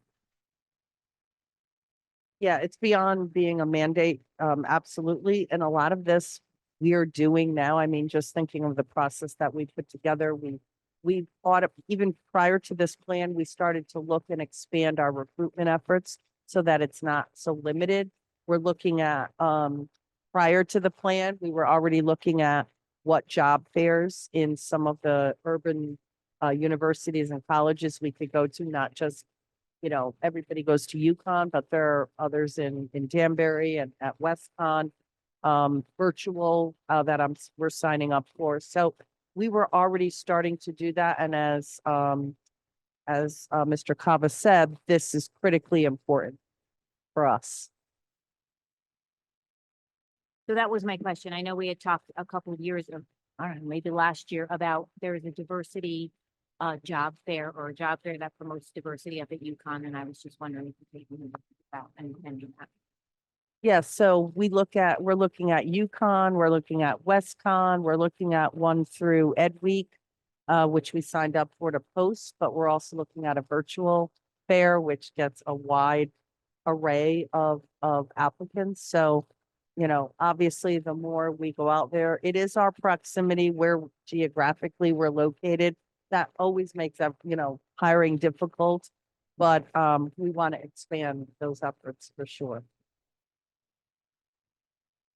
Yeah, it's beyond being a mandate. Absolutely. And a lot of this we are doing now. I mean, just thinking of the process that we put together, we thought of, even prior to this plan, we started to look and expand our recruitment efforts so that it's not so limited. We're looking at, prior to the plan, we were already looking at what job fairs in some of the urban universities and colleges we could go to, not just, everybody goes to UConn, but there are others in Danbury and at WestConn, virtual that we're signing up for. So we were already starting to do that. And as Mr. Kava said, this is critically important for us. So that was my question. I know we had talked a couple of years, I don't know, maybe last year, about there is a diversity job fair or a job fair that promotes diversity up at UConn. And I was just wondering if you could take about and that. Yes, so we're looking at UConn, we're looking at WestConn, we're looking at one through Ed Week. which we signed up for to post, but we're also looking at a virtual fair, which gets a wide array of applicants. So, you know, obviously, the more we go out there, it is our proximity where geographically we're located. That always makes up, you know, hiring difficult, but we want to expand those efforts for sure.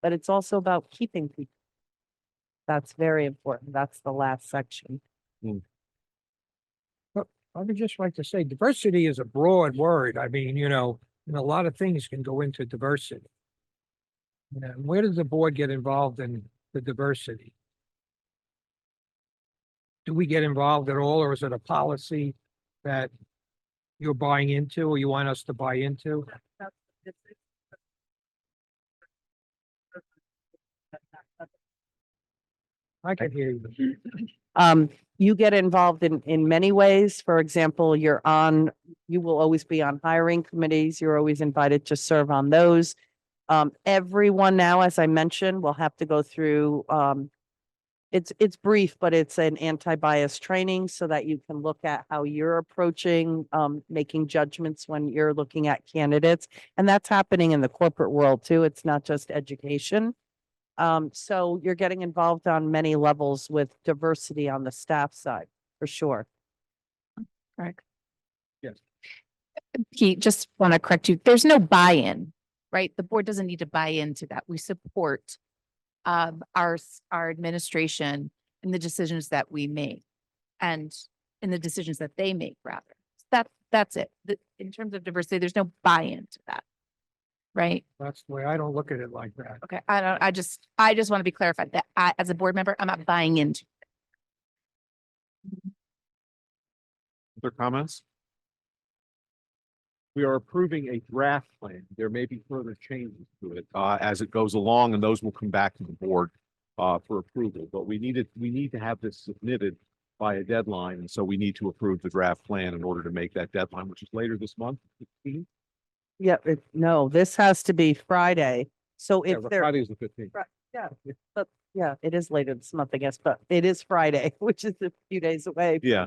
But it's also about keeping people. That's very important. That's the last section. I would just like to say diversity is a broad word. I mean, you know, and a lot of things can go into diversity. You know, where does the board get involved in the diversity? Do we get involved at all, or is it a policy that you're buying into or you want us to buy into? I can hear you. You get involved in many ways. For example, you will always be on hiring committees. You're always invited to serve on those. Everyone now, as I mentioned, will have to go through, it's brief, but it's an anti-bias training so that you can look at how you're approaching, making judgments when you're looking at candidates. And that's happening in the corporate world too. It's not just education. So you're getting involved on many levels with diversity on the staff side, for sure. Correct. Yes. Pete, just want to correct you. There's no buy-in, right? The board doesn't need to buy into that. We support our administration in the decisions that we make and in the decisions that they make, rather. That's it. In terms of diversity, there's no buy-in to that. Right? That's the way I don't look at it like that. Okay. I just want to be clarified that I, as a board member, I'm not buying into. Other comments? We are approving a draft plan. There may be further changes to it as it goes along, and those will come back to the board for approval. But we need to have this submitted by a deadline, and so we need to approve the draft plan in order to make that deadline, which is later this month. 15th? Yeah, no, this has to be Friday. So Yeah, if there, Friday is the 15th. yeah, but yeah, it is later this month, I guess, but it is Friday, which is a few days away. Yeah.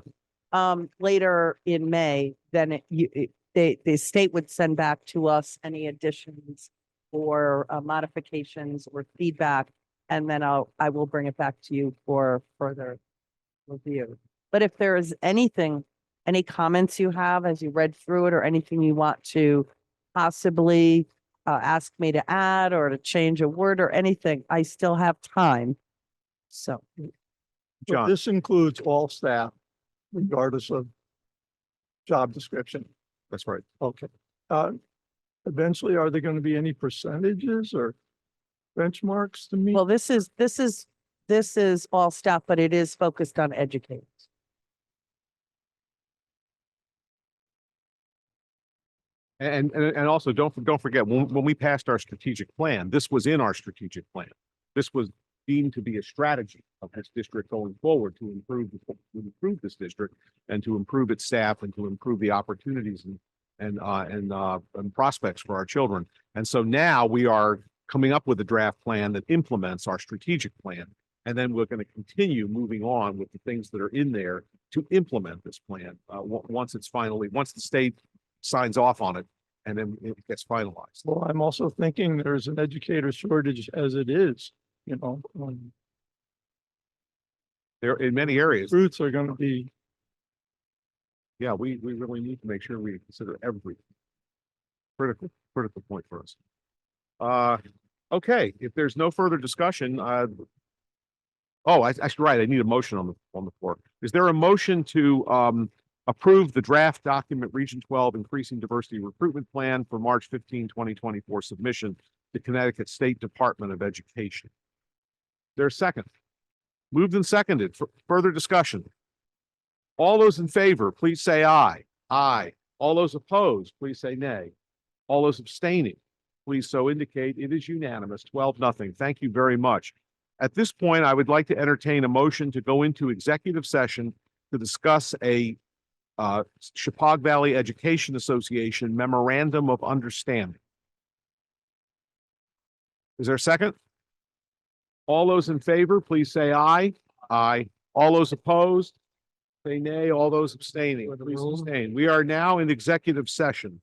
Later in May, then the state would send back to us any additions or modifications or feedback. And then I will bring it back to you for further review. But if there is anything, any comments you have as you read through it or anything you want to possibly ask me to add or to change a word or anything, I still have time. So. But John. this includes all staff, regardless of job description. That's right. Okay. Eventually, are there going to be any percentages or benchmarks to meet? Well, this is all staff, but it is focused on educators. And also don't forget, when we passed our strategic plan, this was in our strategic plan. This was deemed to be a strategy of this district going forward to improve this district and to improve its staff and to improve the opportunities and prospects for our children. And so now we are coming up with a draft plan that implements our strategic plan. And then we're going to continue moving on with the things that are in there to implement this plan once the state signs off on it and then it gets finalized. Well, I'm also thinking there's an educator shortage as it is, you know. There in many areas. Roots are going to be. Yeah, we really need to make sure we consider every critical point for us. Okay, if there's no further discussion, actually, right, I need a motion on the floor. Is there a motion to approve the draft document Region 12 Increasing Diversity Recruitment Plan for March 15, 2024 submission to Connecticut State Department of Education? There's a second. Moved and seconded for further discussion. All those in favor, please say aye. Aye. All those opposed, please say nay. All those abstaining, please so indicate. It is unanimous, 12-0. Thank you very much. At this point, I would like to entertain a motion to go into executive session to discuss a Chippewa Valley Education Association Memorandum of Understanding. Is there a second? All those in favor, please say aye. Aye. All those opposed, Say nay, all those abstaining, For the please room. abstain. We are now in executive session.